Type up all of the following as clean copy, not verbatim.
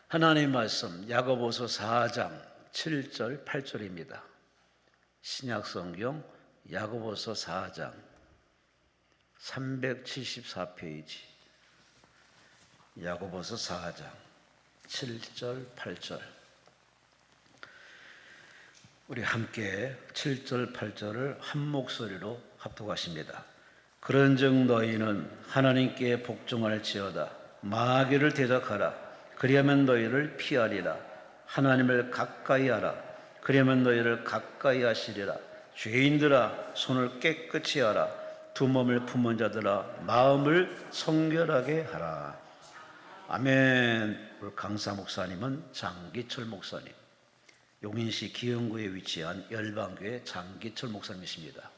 하나님 말씀 야고보서 4장 7절 8절입니다. 신약성경 야고보서 4장 374페이지 야고보서 4장 7절 8절. 우리 함께 7절 8절을 한 목소리로 합독하십니다. 그런즉 너희는 하나님께 복종할지어다. 마귀를 대적하라. 그리하면 너희를 피하리라. 하나님을 가까이 하라. 그리하면 너희를 가까이 하시리라. 죄인들아 손을 깨끗이 하라. 두 몸을 품은 자들아 마음을 성결하게 하라. 아멘. 우리 강사 목사님은 장기철 목사님, 용인시 기흥구에 위치한 열방교회 장기철 목사님이십니다.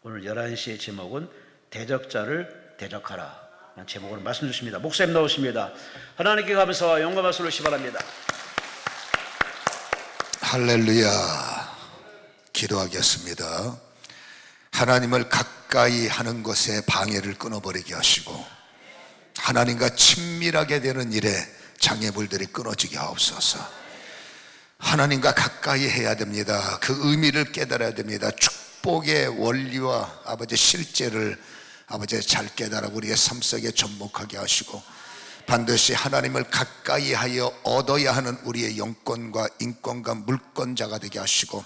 오늘 11시의 제목은 대적자를 대적하라 라는 제목으로 말씀 주십니다. 목사님 나오십니다. 하나님께 감사와 영광과 말씀을 바랍니다. 할렐루야. 기도하겠습니다. 하나님을 가까이 하는 것에 방해를 끊어버리게 하시고 하나님과 친밀하게 되는 일에 장애물들이 끊어지게 하옵소서. 하나님과 가까이 해야 됩니다. 그 의미를 깨달아야 됩니다. 축복의 원리와 아버지 실제를 아버지 잘 깨달아 우리의 삶 속에 접목하게 하시고 반드시 하나님을 가까이 하여 얻어야 하는 우리의 영권과 인권과 물권자가 되게 하시고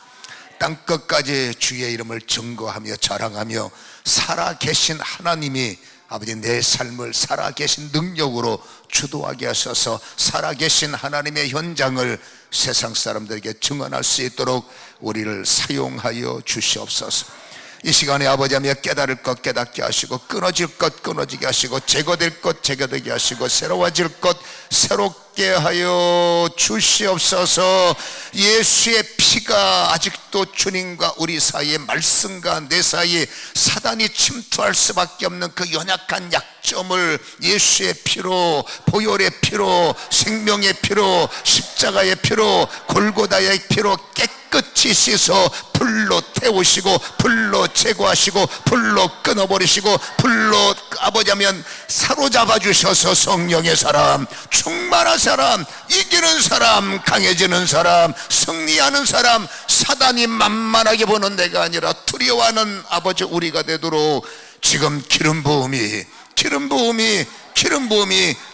땅끝까지 주의 이름을 증거하며 자랑하며 살아계신 하나님이 아버지 내 삶을 살아계신 능력으로 주도하게 하셔서 살아계신 하나님의 현장을 세상 사람들에게 증언할 수 있도록 우리를 사용하여 주시옵소서. 이 시간에 아버지 하며 깨달을 것 깨닫게 하시고 끊어질 것 끊어지게 하시고 제거될 것 제거되게 하시고 새로워질 것 새롭게 하여 주시옵소서. 예수의 피가 아직도 주님과 우리 사이에 말씀과 내 사이에 사단이 침투할 수밖에 없는 그 연약한 약점을 예수의 피로, 보혈의 피로, 생명의 피로, 십자가의 피로, 골고다의 피로 깨끗이 씻어 불로 태우시고 불로 제거하시고 불로 끊어버리시고 불로 아버지하면 사로잡아 주셔서 성령의 사람, 충만한 사람, 이기는 사람, 강해지는 사람, 승리하는 사람, 사단이 만만하게 보는 내가 아니라 두려워하는 아버지 우리가 되도록 지금 기름 부음이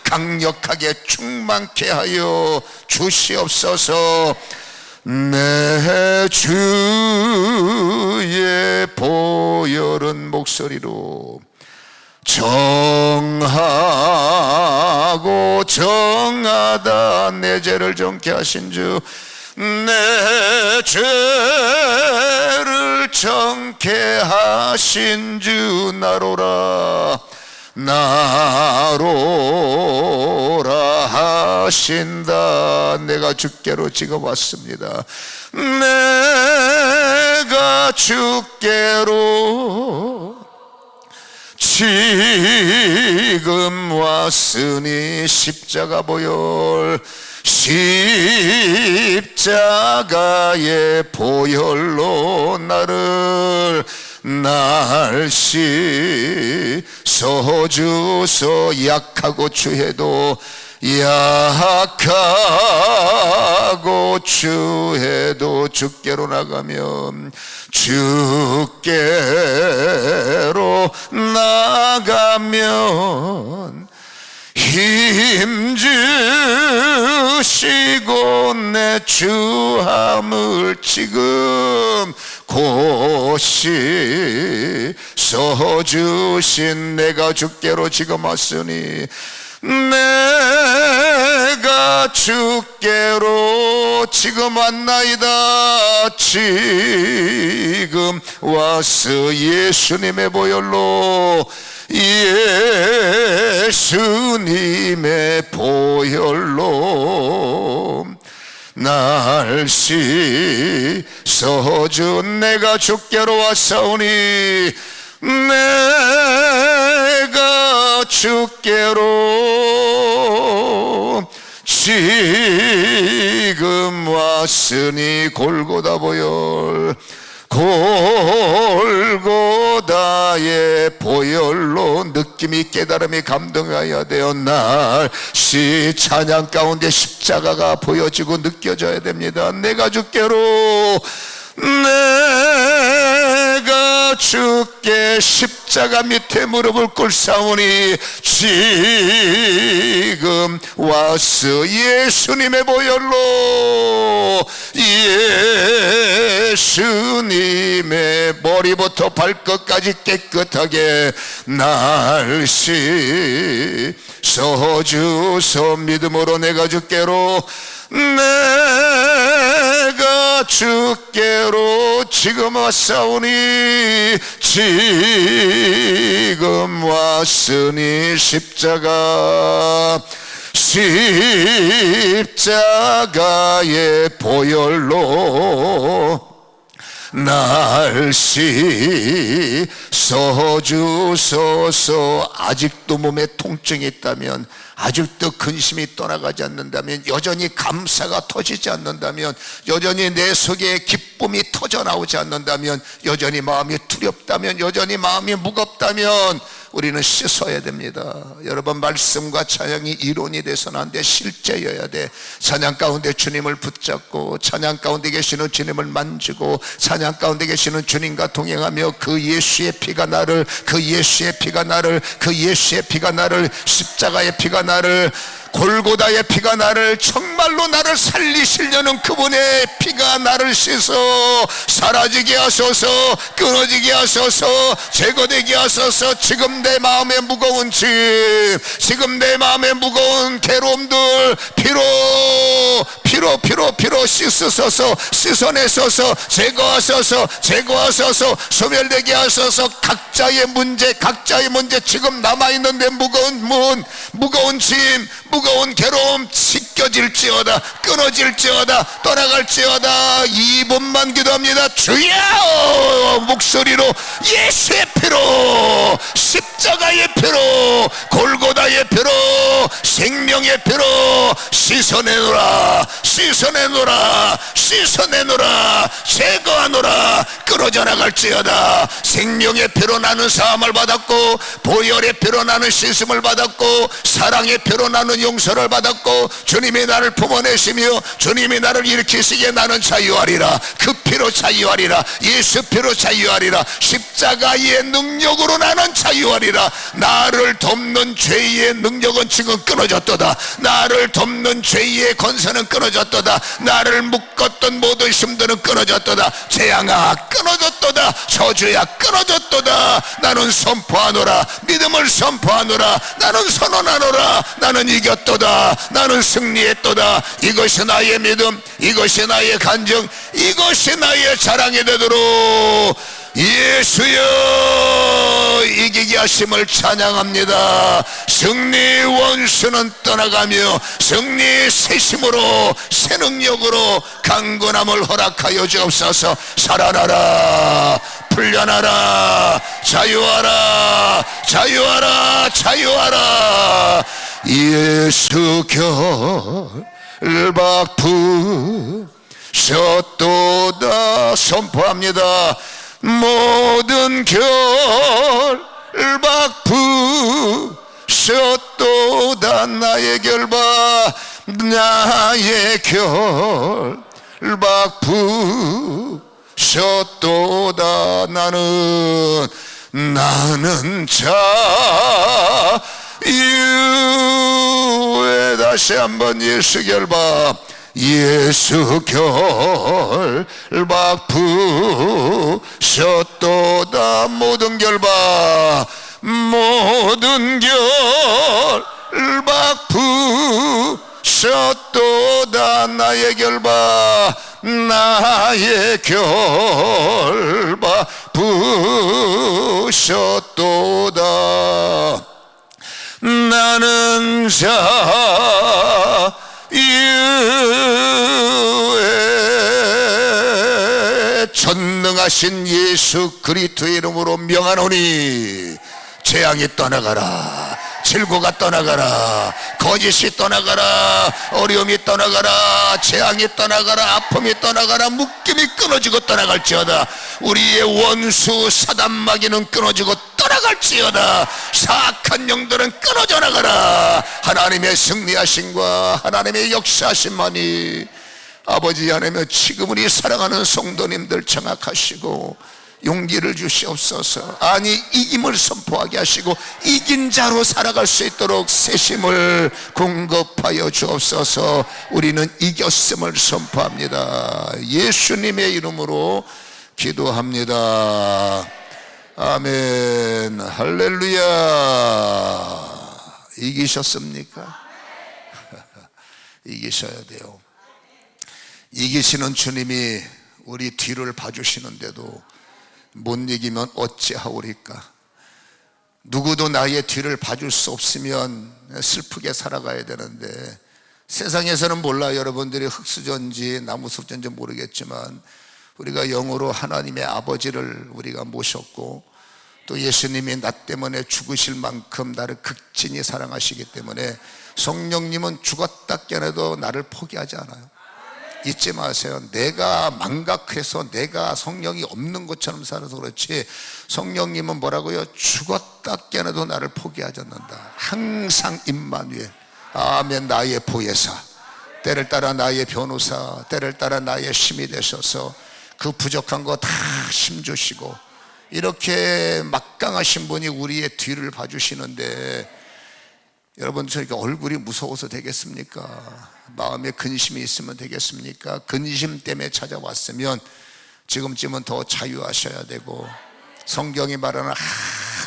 강력하게 충만케 하여 주시옵소서. 내 주의 보혈은 목소리로 정하고 정하다 내 죄를 정케 하신 주, 내 죄를 정케 하신 주 나로라 하신다. 내가 주께로 지금 왔습니다. 내가 주께로 지금 왔으니 십자가 보혈, 십자가의 보혈로 나를 날 씻어주소. 약하고 추해도 약하고 추해도 주께로 나가면 주께로 나가면 힘주시고 내 주함을 지금 고시 써주신 내가 주께로 지금 왔으니 내가 주께로 지금 왔나이다. 지금 왔어. 예수님의 보혈로, 예수님의 보혈로 날 씻어준 내가 주께로 왔사오니 내가 주께로 지금 왔으니 골고다 보혈, 골고다의 보혈로 느낌이 깨달음이 감동하여야 되어 날씨 찬양 가운데 십자가가 보여지고 느껴져야 됩니다. 내가 주께로 내가 주께 십자가 밑에 무릎을 꿇사오니 지금 왔어. 예수님의 보혈로 예수님의 머리부터 발끝까지 깨끗하게 날 씻어주소. 믿음으로 내가 주께로 내가 주께로 지금 왔사오니 지금 왔으니 십자가의 보혈로 날 씻어주소서. 아직도 몸에 통증이 있다면, 아직도 근심이 떠나가지 않는다면, 여전히 감사가 터지지 않는다면, 여전히 내 속에 기쁨이 터져나오지 않는다면, 여전히 마음이 두렵다면, 여전히 마음이 무겁다면 우리는 씻어야 됩니다. 여러분, 말씀과 찬양이 이론이 돼서는 안 돼. 실제여야 돼. 찬양 가운데 주님을 붙잡고, 찬양 가운데 계시는 주님을 만지고, 찬양 가운데 계시는 주님과 동행하며 그 예수의 피가 나를, 그 예수의 피가 나를, 그 예수의 피가 나를, 십자가의 피가 나를, 골고다의 피가 나를, 정말로 나를 살리시려는 그분의 피가 나를 씻어 사라지게 하소서, 끊어지게 하소서, 제거되게 하소서. 지금 내 마음의 무거운 짐, 지금 내 마음의 무거운 괴로움들 피로 씻으소서, 씻어내소서, 제거하소서, 소멸되게 하소서. 각자의 문제 지금 남아있는데 무거운 짐, 무거운 괴로움 씻겨질지어다, 끊어질지어다, 떠나갈지어다. 2분만 기도합니다. 주여! 목소리로 예수의 피로, 십자가의 피로, 골고다의 피로, 생명의 피로 씻어내노라, 제거하노라. 끊어져 나갈지어다. 생명의 피로 나는 사함을 받았고, 보혈의 피로 나는 씻음을 받았고, 사랑의 피로 나는 용서를 받았고, 주님이 나를 품어내시며 주님이 나를 일으키시기에 나는 자유하리라. 그 피로 자유하리라. 예수 피로 자유하리라. 십자가의 능력으로 나는 자유하리라. 나를 돕는 죄의 능력은 지금 끊어졌도다. 나를 돕는 죄의 권세는 끊어졌도다. 나를 묶었던 모든 힘들은 끊어졌도다. 재앙아 끊어졌도다. 저주야 끊어졌도다. 나는 선포하노라. 믿음을 선포하노라. 나는 선언하노라. 나는 이겼도다. 나는 승리했도다. 이것이 나의 믿음, 이것이 나의 간증, 이것이 나의 자랑이 되도록 예수여 이기게 하심을 찬양합니다. 승리 원수는 떠나가며 승리 새 힘으로 새 능력으로 강건함을 허락하여 주옵소서. 살아나라, 풀려나라, 자유하라, 예수 결박부 셨도다. 선포합니다. 모든 결박부 셨도다. 나의 결박부 셨도다. 나는 자유에 다시 한번 예수 결박, 예수 결박부 셨도다. 모든 결박부 셨도다. 나의 결박부 셨도다. 나는 자유에 전능하신 예수 그리스도의 이름으로 명하노니 재앙이 떠나가라, 질고가 떠나가라, 거짓이 떠나가라, 어려움이 떠나가라, 재앙이 떠나가라, 아픔이 떠나가라, 묶임이 끊어지고 떠나갈지어다. 우리의 원수 사단 마귀는 끊어지고 떠나갈지어다. 사악한 영들은 끊어져 나가라. 하나님의 승리하심과 하나님의 역사하심만이 아버지 하나님, 지금 우리 사랑하는 성도님들 정확하시고 용기를 주시옵소서. 아니, 이김을 선포하게 하시고 이긴 자로 살아갈 수 있도록 새심을 공급하여 주옵소서. 우리는 이겼음을 선포합니다. 예수님의 이름으로 기도합니다. 아멘. 할렐루야. 이기셨습니까? 이기셔야 돼요. 이기시는 주님이 우리 뒤를 봐주시는데도 못 이기면 어찌하오리까? 누구도 나의 뒤를 봐줄 수 없으면 슬프게 살아가야 되는데, 세상에서는 몰라요. 여러분들이 흙수저인지 나무숲전인지 모르겠지만 우리가 영으로 하나님의 아버지를 우리가 모셨고, 또 예수님이 나 때문에 죽으실 만큼 나를 극진히 사랑하시기 때문에 성령님은 죽었다 깨어나도 나를 포기하지 않아요. 잊지 마세요. 내가 망각해서 내가 성령이 없는 것처럼 살아서 그렇지, 성령님은 뭐라고요? 죽었다 깨어나도 나를 포기하지 않는다. 항상 임마누엘, 아멘. 나의 보혜사, 때를 따라 나의 변호사, 때를 따라 나의 힘이 되셔서 그 부족한 거 다 힘주시고, 이렇게 막강하신 분이 우리의 뒤를 봐주시는데, 여러분, 저희가 얼굴이 무서워서 되겠습니까? 마음에 근심이 있으면 되겠습니까? 근심 때문에 찾아왔으면 지금쯤은 더 자유하셔야 되고, 성경이 말하는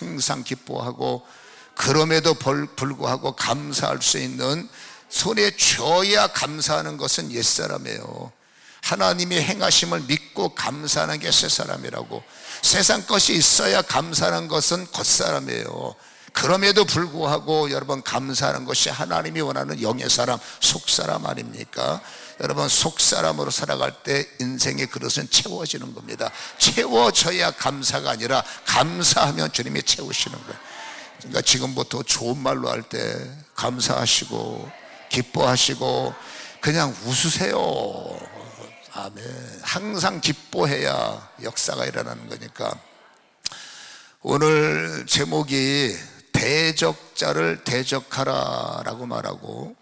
항상 기뻐하고 그럼에도 불구하고 감사할 수 있는, 손에 쥐어야 감사하는 것은 옛사람이에요. 하나님이 행하심을 믿고 감사하는 게 새사람이라고. 세상 것이 있어야 감사하는 것은 겉사람이에요. 그럼에도 불구하고 여러분, 감사하는 것이 하나님이 원하는 영의 사람, 속사람 아닙니까? 여러분, 속사람으로 살아갈 때 인생의 그릇은 채워지는 겁니다. 채워져야 감사가 아니라 감사하면 주님이 채우시는 거예요. 그러니까 지금부터 좋은 말로 할 때 감사하시고 기뻐하시고 그냥 웃으세요. 아멘. 항상 기뻐해야 역사가 일어나는 거니까. 오늘 제목이 대적자를 대적하라 라고 말하고,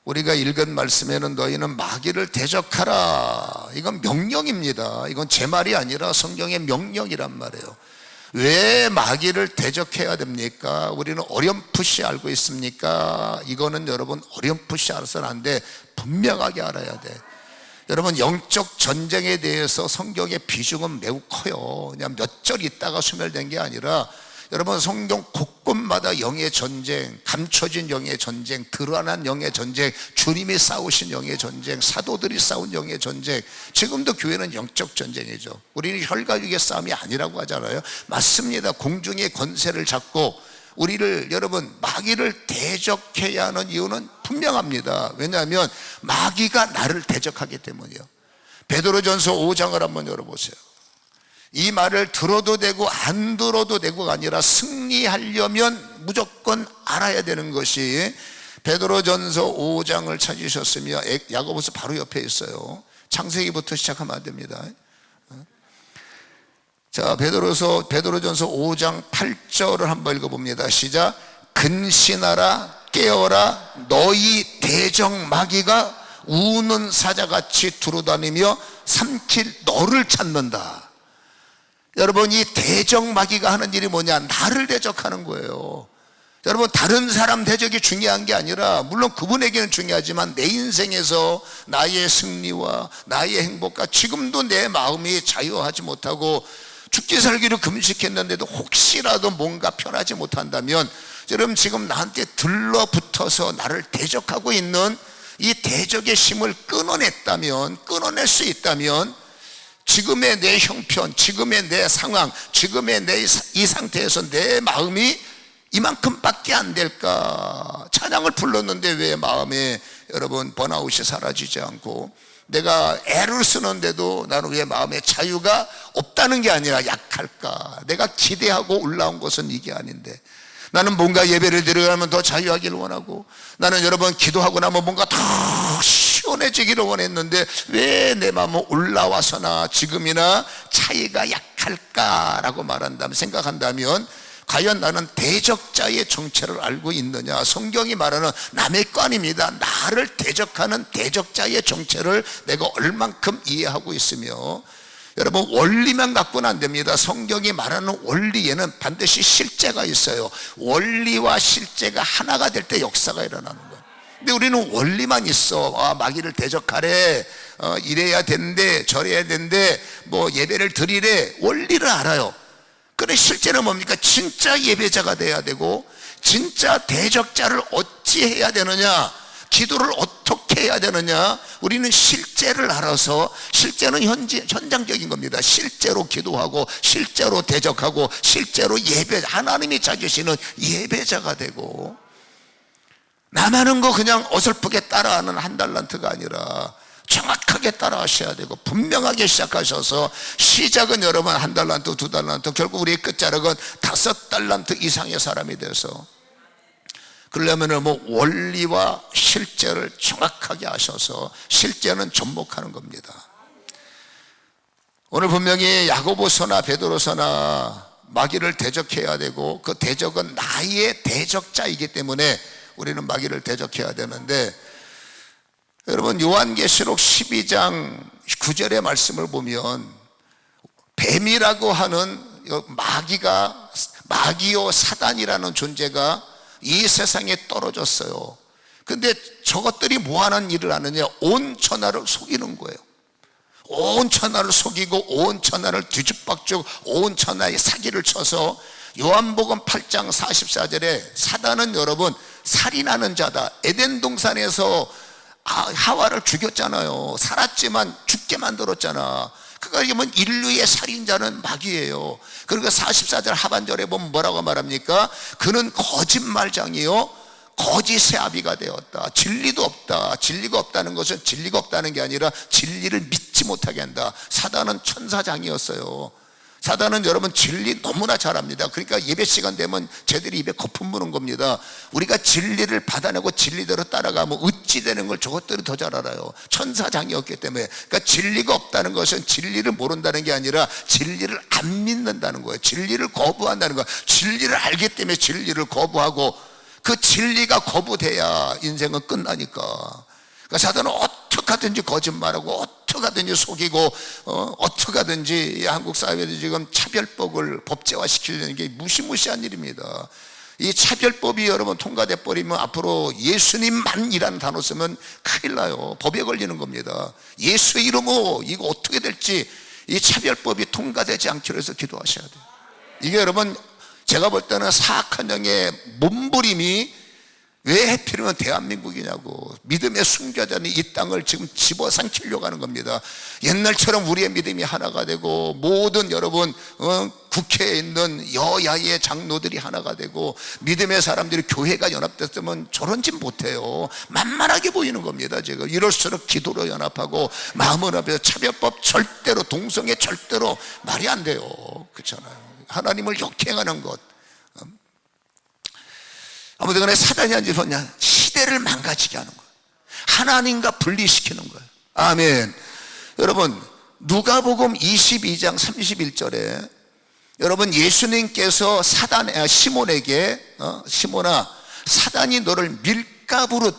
우리가 읽은 말씀에는 너희는 마귀를 대적하라, 이건 명령입니다. 이건 제 말이 아니라 성경의 명령이란 말이에요. 왜 마귀를 대적해야 됩니까? 우리는 어렴풋이 알고 있습니까? 이거는 여러분 어렴풋이 알아서는 안 돼. 분명하게 알아야 돼. 여러분, 영적 전쟁에 대해서 성경의 비중은 매우 커요. 그냥 몇 절 있다가 소멸된 게 아니라, 여러분, 성경 곳곳마다 영의 전쟁, 감춰진 영의 전쟁, 드러난 영의 전쟁, 주님이 싸우신 영의 전쟁, 사도들이 싸운 영의 전쟁. 지금도 교회는 영적 전쟁이죠. 우리는 혈과육의 싸움이 아니라고 하잖아요. 맞습니다. 공중의 권세를 잡고 우리를, 여러분, 마귀를 대적해야 하는 이유는 분명합니다. 왜냐하면 마귀가 나를 대적하기 때문이에요. 베드로전서 5장을 한번 열어보세요. 이 말을 들어도 되고 안 들어도 되고가 아니라 승리하려면 무조건 알아야 되는 것이, 베드로전서 5장을 찾으셨으며 야고보서 바로 옆에 있어요. 창세기부터 시작하면 안 됩니다. 자, 베드로전서 5장 8절을 한번 읽어봅니다. 시작. 근신하라, 깨어라, 너희 대적 마귀가 우는 사자같이 두루다니며 삼킬 너를 찾는다. 여러분, 이 대적 마귀가 하는 일이 뭐냐? 나를 대적하는 거예요. 여러분, 다른 사람 대적이 중요한 게 아니라, 물론 그분에게는 중요하지만 내 인생에서 나의 승리와 나의 행복과, 지금도 내 마음이 자유하지 못하고 죽기 살기로 금식했는데도 혹시라도 뭔가 편하지 못한다면, 여러분, 지금 나한테 들러붙어서 나를 대적하고 있는 이 대적의 힘을 끊어낼 수 있다면, 지금의 내 형편, 지금의 내 상황, 지금의 내 이 상태에서 내 마음이 이만큼밖에 안 될까? 찬양을 불렀는데 왜 마음에, 여러분, 번아웃이 사라지지 않고, 내가 애를 쓰는데도 나는 왜 마음에 자유가 없다는 게 아니라 약할까? 내가 기대하고 올라온 것은 이게 아닌데, 나는 뭔가 예배를 드려가면 더 자유하기를 원하고, 나는 여러분 기도하고 나면 뭔가 더 시원해지기를 원했는데 왜 내 마음은 올라와서나 지금이나 차이가 약할까라고 말한다면, 생각한다면 과연 나는 대적자의 정체를 알고 있느냐? 성경이 말하는 남의 거 아닙니다. 나를 대적하는 대적자의 정체를 내가 얼만큼 이해하고 있으며, 여러분 원리만 갖고는 안 됩니다. 성경이 말하는 원리에는 반드시 실제가 있어요. 원리와 실제가 하나가 될 때 역사가 일어나는 거예요. 근데 우리는 원리만 있어. 마귀를 대적하래, 이래야 된대, 저래야 된대, 뭐 예배를 드리래, 원리를 알아요. 그런데 실제는 뭡니까? 진짜 예배자가 돼야 되고, 진짜 대적자를 어찌 해야 되느냐, 기도를 어떻게 해야 되느냐, 우리는 실제를 알아서, 실제는 현장적인 겁니다. 실제로 기도하고 실제로 대적하고 실제로 하나님이 찾으시는 예배자가 되고, 나만은 거 그냥 어설프게 따라하는 한 달란트가 아니라 정확하게 따라하셔야 되고, 분명하게 시작하셔서, 시작은 여러분 한 달란트, 두 달란트, 결국 우리의 끝자락은 5달란트 이상의 사람이 돼서, 그러려면 뭐 원리와 실제를 정확하게 아셔서 실제는 접목하는 겁니다. 오늘 분명히 야고보서나 베드로서나 마귀를 대적해야 되고, 그 대적은 나의 대적자이기 때문에 우리는 마귀를 대적해야 되는데, 여러분 요한계시록 12장 9절의 말씀을 보면 뱀이라고 하는 마귀요 사단이라는 존재가 이 세상에 떨어졌어요. 근데 저것들이 뭐하는 일을 하느냐? 온 천하를 속이는 거예요. 온 천하를 속이고 온 천하를 뒤죽박죽, 온 천하에 사기를 쳐서, 요한복음 8장 44절에 사단은 여러분 살인하는 자다. 에덴 동산에서 하와를 죽였잖아요. 살았지만 죽게 만들었잖아. 그러니까 인류의 살인자는 마귀예요. 그리고 44절 하반절에 보면 뭐라고 말합니까? 그는 거짓말장이요 거짓의 아비가 되었다. 진리도 없다. 진리가 없다는 것은 진리가 없다는 게 아니라 진리를 믿지 못하게 한다. 사단은 천사장이었어요. 사단은 여러분 진리 너무나 잘합니다. 그러니까 예배 시간 되면 쟤들이 입에 거품 무는 겁니다. 우리가 진리를 받아내고 진리대로 따라가면 어찌 되는 걸 저것들이 더 잘 알아요. 천사장이었기 때문에. 그러니까 진리가 없다는 것은 진리를 모른다는 게 아니라 진리를 안 믿는다는 거예요. 진리를 거부한다는 거예요. 진리를 알기 때문에 진리를 거부하고, 그 진리가 거부돼야 인생은 끝나니까. 그러니까 사단은 어떻게 하든지 거짓말하고 어떻게 하든지 속이고, 어떻게 하든지 한국 사회에도 지금 차별법을 법제화시키려는 게 무시무시한 일입니다. 이 차별법이 여러분 통과돼 버리면 앞으로 예수님만이라는 단어 쓰면 큰일 나요. 법에 걸리는 겁니다. 예수 이름으로 이거 어떻게 될지, 이 차별법이 통과되지 않기로 해서 기도하셔야 돼요. 이게 여러분 제가 볼 때는 사악한 영의 몸부림이 왜 해필이면 대한민국이냐고. 믿음의 순교자는 이 땅을 지금 집어삼키려고 하는 겁니다. 옛날처럼 우리의 믿음이 하나가 되고, 모든 여러분 국회에 있는 여야의 장로들이 하나가 되고, 믿음의 사람들이 교회가 연합됐으면 저런 짓 못해요. 만만하게 보이는 겁니다. 지금 이럴수록 기도로 연합하고 마음을 합해서 차별법 절대로, 동성애 절대로 말이 안 돼요. 그렇잖아요. 하나님을 역행하는 것. 아무튼 간에 사단이 한 짓은 뭐냐? 시대를 망가지게 하는 거예요. 하나님과 분리시키는 거예요. 아멘. 여러분 누가복음 22장 31절에 여러분 예수님께서 시몬에게 시몬아, 사단이 너를 밀가부로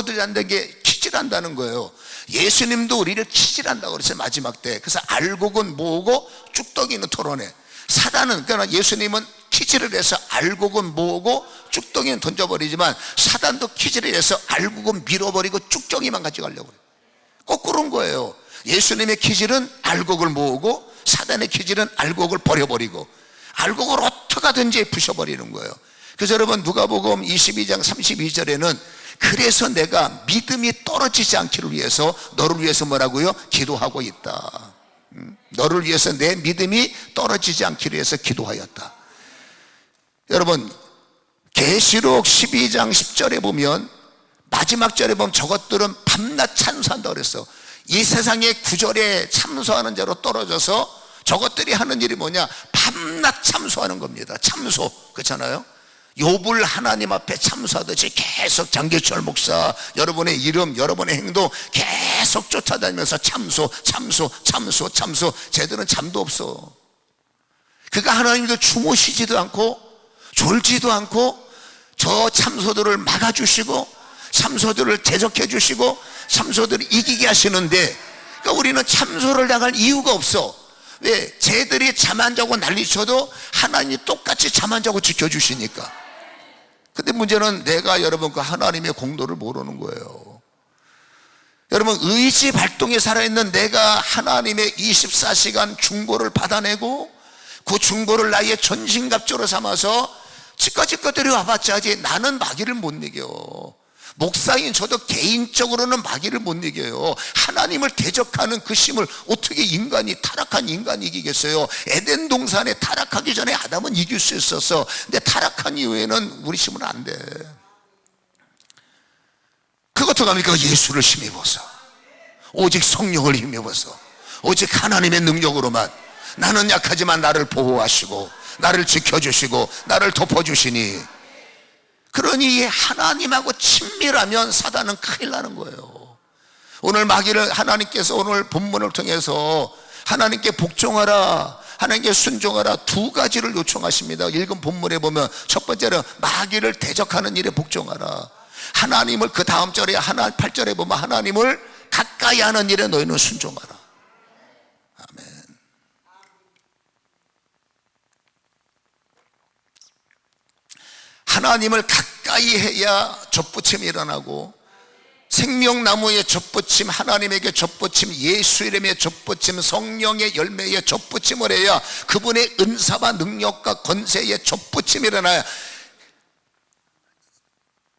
들한다는 게 키질한다는 거예요. 예수님도 우리를 키질한다고 그랬어요. 마지막 때. 그래서 알곡은 모으고 쭉덩이는 털어내. 사단은, 그러니까 예수님은 키질을 해서 알곡은 모으고 쭉덩이는 던져버리지만, 사단도 키질을 해서 알곡은 밀어버리고 쭉덩이만 가져가려고 그래요. 거꾸로인 거예요. 예수님의 키질은 알곡을 모으고, 사단의 키질은 알곡을 버려버리고, 알곡을 어떻게 하든지 부셔버리는 거예요. 그래서 여러분 누가복음 22장 32절에는 그래서 내가 믿음이 떨어지지 않기를 위해서 너를 위해서 뭐라고요? 기도하고 있다. 너를 위해서 내 믿음이 떨어지지 않기를 위해서 기도하였다. 여러분 계시록 12장 10절에 보면, 마지막 절에 보면 저것들은 밤낮 찬송한다고 그랬어. 이 세상의 구절에 참소하는 자로 떨어져서 저것들이 하는 일이 뭐냐? 밤낮 참소하는 겁니다. 참소, 그렇잖아요. 욥을 하나님 앞에 참수하듯이 계속 장기철 목사 여러분의 이름, 여러분의 행동 계속 쫓아다니면서 참수. 쟤들은 잠도 없어. 그러니까 하나님도 주무시지도 않고 졸지도 않고 저 참소들을 막아주시고 참소들을 대적해 주시고 참소들을 이기게 하시는데, 그러니까 우리는 참소를 당할 이유가 없어. 왜? 쟤들이 잠 안 자고 난리쳐도 하나님이 똑같이 잠 안 자고 지켜주시니까. 근데 문제는 내가 여러분 그 하나님의 공도를 모르는 거예요. 여러분, 의지 발동에 살아있는 내가 하나님의 24시간 중보를 받아내고 그 중보를 나의 전신갑주로 삼아서 치과치과들이 와봤자 하지 나는 마귀를 못 이겨. 목사인 저도 개인적으로는 마귀를 못 이겨요. 하나님을 대적하는 그 힘을 어떻게 타락한 인간이 이기겠어요? 에덴 동산에 타락하기 전에 아담은 이길 수 있었어. 근데 타락한 이후에는 우리 힘은 안 돼. 그것도 갑니까? 예수를 힘입어서, 오직 성령을 힘입어서, 오직 하나님의 능력으로만. 나는 약하지만 나를 보호하시고 나를 지켜주시고 나를 덮어주시니. 그러니 하나님하고 친밀하면 사단은 큰일 나는 거예요. 오늘 마귀를 하나님께서 오늘 본문을 통해서 하나님께 복종하라, 하나님께 순종하라 두 가지를 요청하십니다. 읽은 본문에 보면 첫 번째는 마귀를 대적하는 일에 복종하라. 하나님을 그 다음 절에 8절에 보면 하나님을 가까이 하는 일에 너희는 순종하라. 아멘. 하나님을 가까이 해야 젖붙임이 일어나고, 생명나무의 젖붙임, 하나님에게 젖붙임, 예수 이름의 젖붙임, 성령의 열매의 젖붙임을 해야 그분의 은사와 능력과 권세의 젖붙임이 일어나야,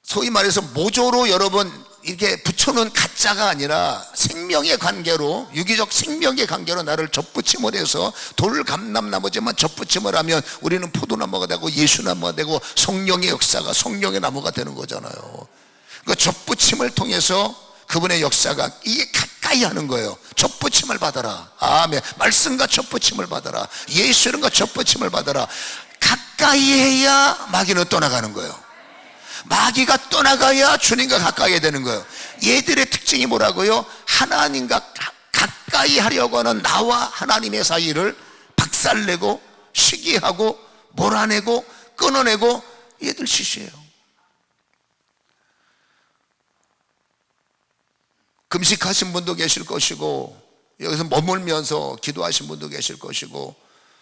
소위 말해서 모조로 여러분 이렇게 붙여놓은 가짜가 아니라 생명의 관계로, 유기적 생명의 관계로 나를 젖붙임을 해서 돌감람나무지만 젖붙임을 하면 우리는 포도나무가 되고 예수나무가 되고 성령의 역사가 성령의 나무가 되는 거잖아요. 그 젖붙임을 통해서 그분의 역사가 이게 가까이 하는 거예요. 젖붙임을 받아라. 아멘. 말씀과 젖붙임을 받아라. 예수 이름과 젖붙임을 받아라. 가까이 해야 마귀는 떠나가는 거예요. 마귀가 떠나가야 주님과 가까이 되는 거예요. 얘들의 특징이 뭐라고요? 하나님과 가까이 하려고 하는 나와 하나님의 사이를 박살내고 시기하고 몰아내고 끊어내고, 얘들 시시해요. 금식하신 분도 계실 것이고 여기서 머물면서 기도하신 분도 계실 것이고,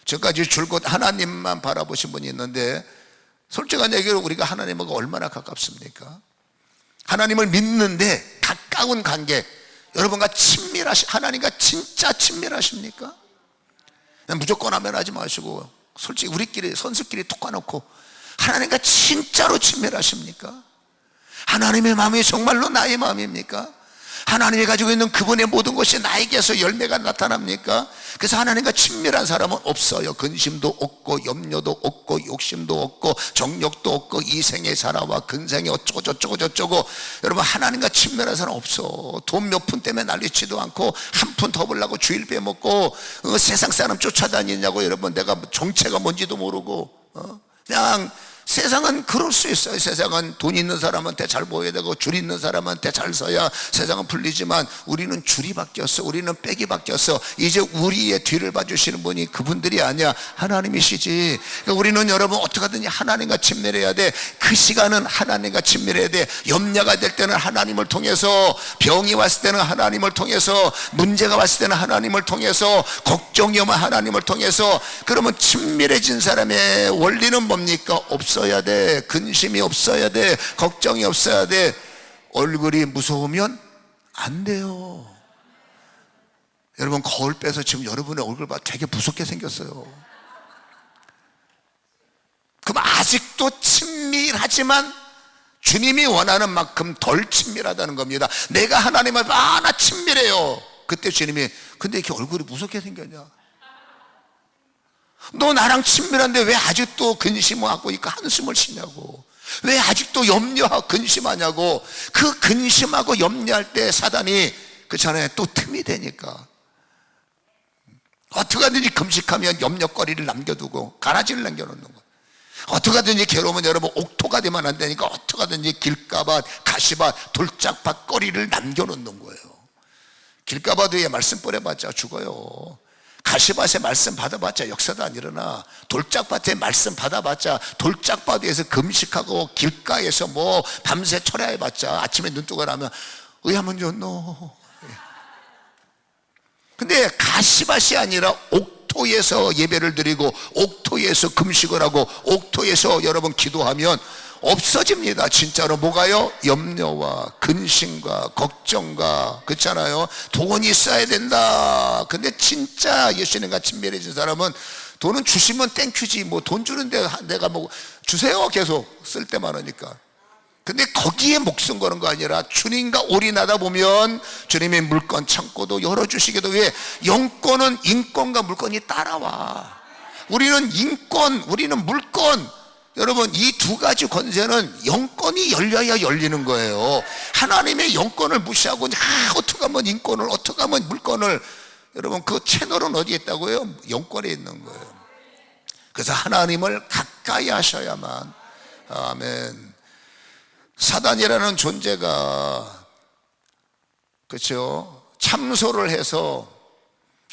저까지 줄곧 하나님만 바라보신 분이 있는데, 솔직한 얘기로 우리가 하나님하고 얼마나 가깝습니까? 하나님을 믿는데 가까운 관계, 여러분과 하나님과 진짜 친밀하십니까? 무조건 하면 하지 마시고 솔직히 우리끼리 선수끼리 톡 까놓고 하나님과 진짜로 친밀하십니까? 하나님의 마음이 정말로 나의 마음입니까? 하나님이 가지고 있는 그분의 모든 것이 나에게서 열매가 나타납니까? 그래서 하나님과 친밀한 사람은 없어요. 근심도 없고 염려도 없고 욕심도 없고 정욕도 없고 이 생에 살아와 근생에 어쩌고 저쩌고. 여러분, 하나님과 친밀한 사람 없어. 돈 몇 푼 때문에 난리치도 않고 한 푼 더 벌려고 주일 빼먹고 세상 사람 쫓아다니냐고. 여러분, 내가 정체가 뭔지도 모르고 그냥 세상은 그럴 수 있어요. 세상은 돈 있는 사람한테 잘 보여야 되고 줄 있는 사람한테 잘 서야 세상은 풀리지만, 우리는 줄이 바뀌었어. 우리는 백이 바뀌었어. 이제 우리의 뒤를 봐주시는 분이 그분들이 아니야, 하나님이시지. 그러니까 우리는 여러분 어떻게 하든지 하나님과 친밀해야 돼. 그 시간은 하나님과 친밀해야 돼. 염려가 될 때는 하나님을 통해서, 병이 왔을 때는 하나님을 통해서, 문제가 왔을 때는 하나님을 통해서, 걱정이 오면 하나님을 통해서. 그러면 친밀해진 사람의 원리는 뭡니까? 없어야 돼. 근심이 없어야 돼. 걱정이 없어야 돼. 얼굴이 무서우면 안 돼요. 여러분, 거울 빼서 지금 여러분의 얼굴 봐, 되게 무섭게 생겼어요. 그럼 아직도 친밀하지만 주님이 원하는 만큼 덜 친밀하다는 겁니다. 내가 하나님 앞에 나 친밀해요. 그때 주님이, 근데 이렇게 얼굴이 무섭게 생겼냐? 너 나랑 친밀한데 왜 아직도 근심하고 있고 한숨을 쉬냐고. 왜 아직도 염려하고 근심하냐고. 그 근심하고 염려할 때 사단이 그렇잖아요, 또 틈이 되니까 어떻게 하든지 금식하면 염려거리를 남겨두고 가라지를 남겨놓는 거예요. 어떡하든지 괴로우면 여러분 옥토가 되면 안 되니까 어떡하든지 길가밭, 가시밭, 돌짝밭 거리를 남겨놓는 거예요. 길가밭 위에 말씀 뿌려봤자 죽어요. 가시밭에 말씀 받아봤자 역사도 안 일어나. 돌짝밭에 말씀 받아봤자 돌짝밭 위에서 금식하고 길가에서 뭐 밤새 철야해봤자 아침에 눈 뜨고 나면 의하면 좋노. 근데 가시밭이 아니라 옥토에서 예배를 드리고 옥토에서 금식을 하고 옥토에서 여러분 기도하면 없어집니다. 진짜로. 뭐가요? 염려와 근심과 걱정과, 그렇잖아요. 돈이 있어야 된다. 근데 진짜 예수님과 친밀해진 사람은 돈은 주시면 땡큐지, 뭐 돈 주는데 내가 뭐 주세요 계속 쓸 때 많으니까. 근데 거기에 목숨 거는 거 아니라 주님과 올인하다 보면 주님의 물건 창고도 열어주시기도. 왜? 영권은 인권과 물건이 따라와. 우리는 인권, 우리는 물건. 여러분, 이 두 가지 권세는 영권이 열려야 열리는 거예요. 하나님의 영권을 무시하고 어떻게 하면 인권을, 어떻게 하면 물건을. 여러분, 그 채널은 어디에 있다고요? 영권에 있는 거예요. 그래서 하나님을 가까이 하셔야만. 아멘. 사단이라는 존재가, 그렇죠, 참소를 해서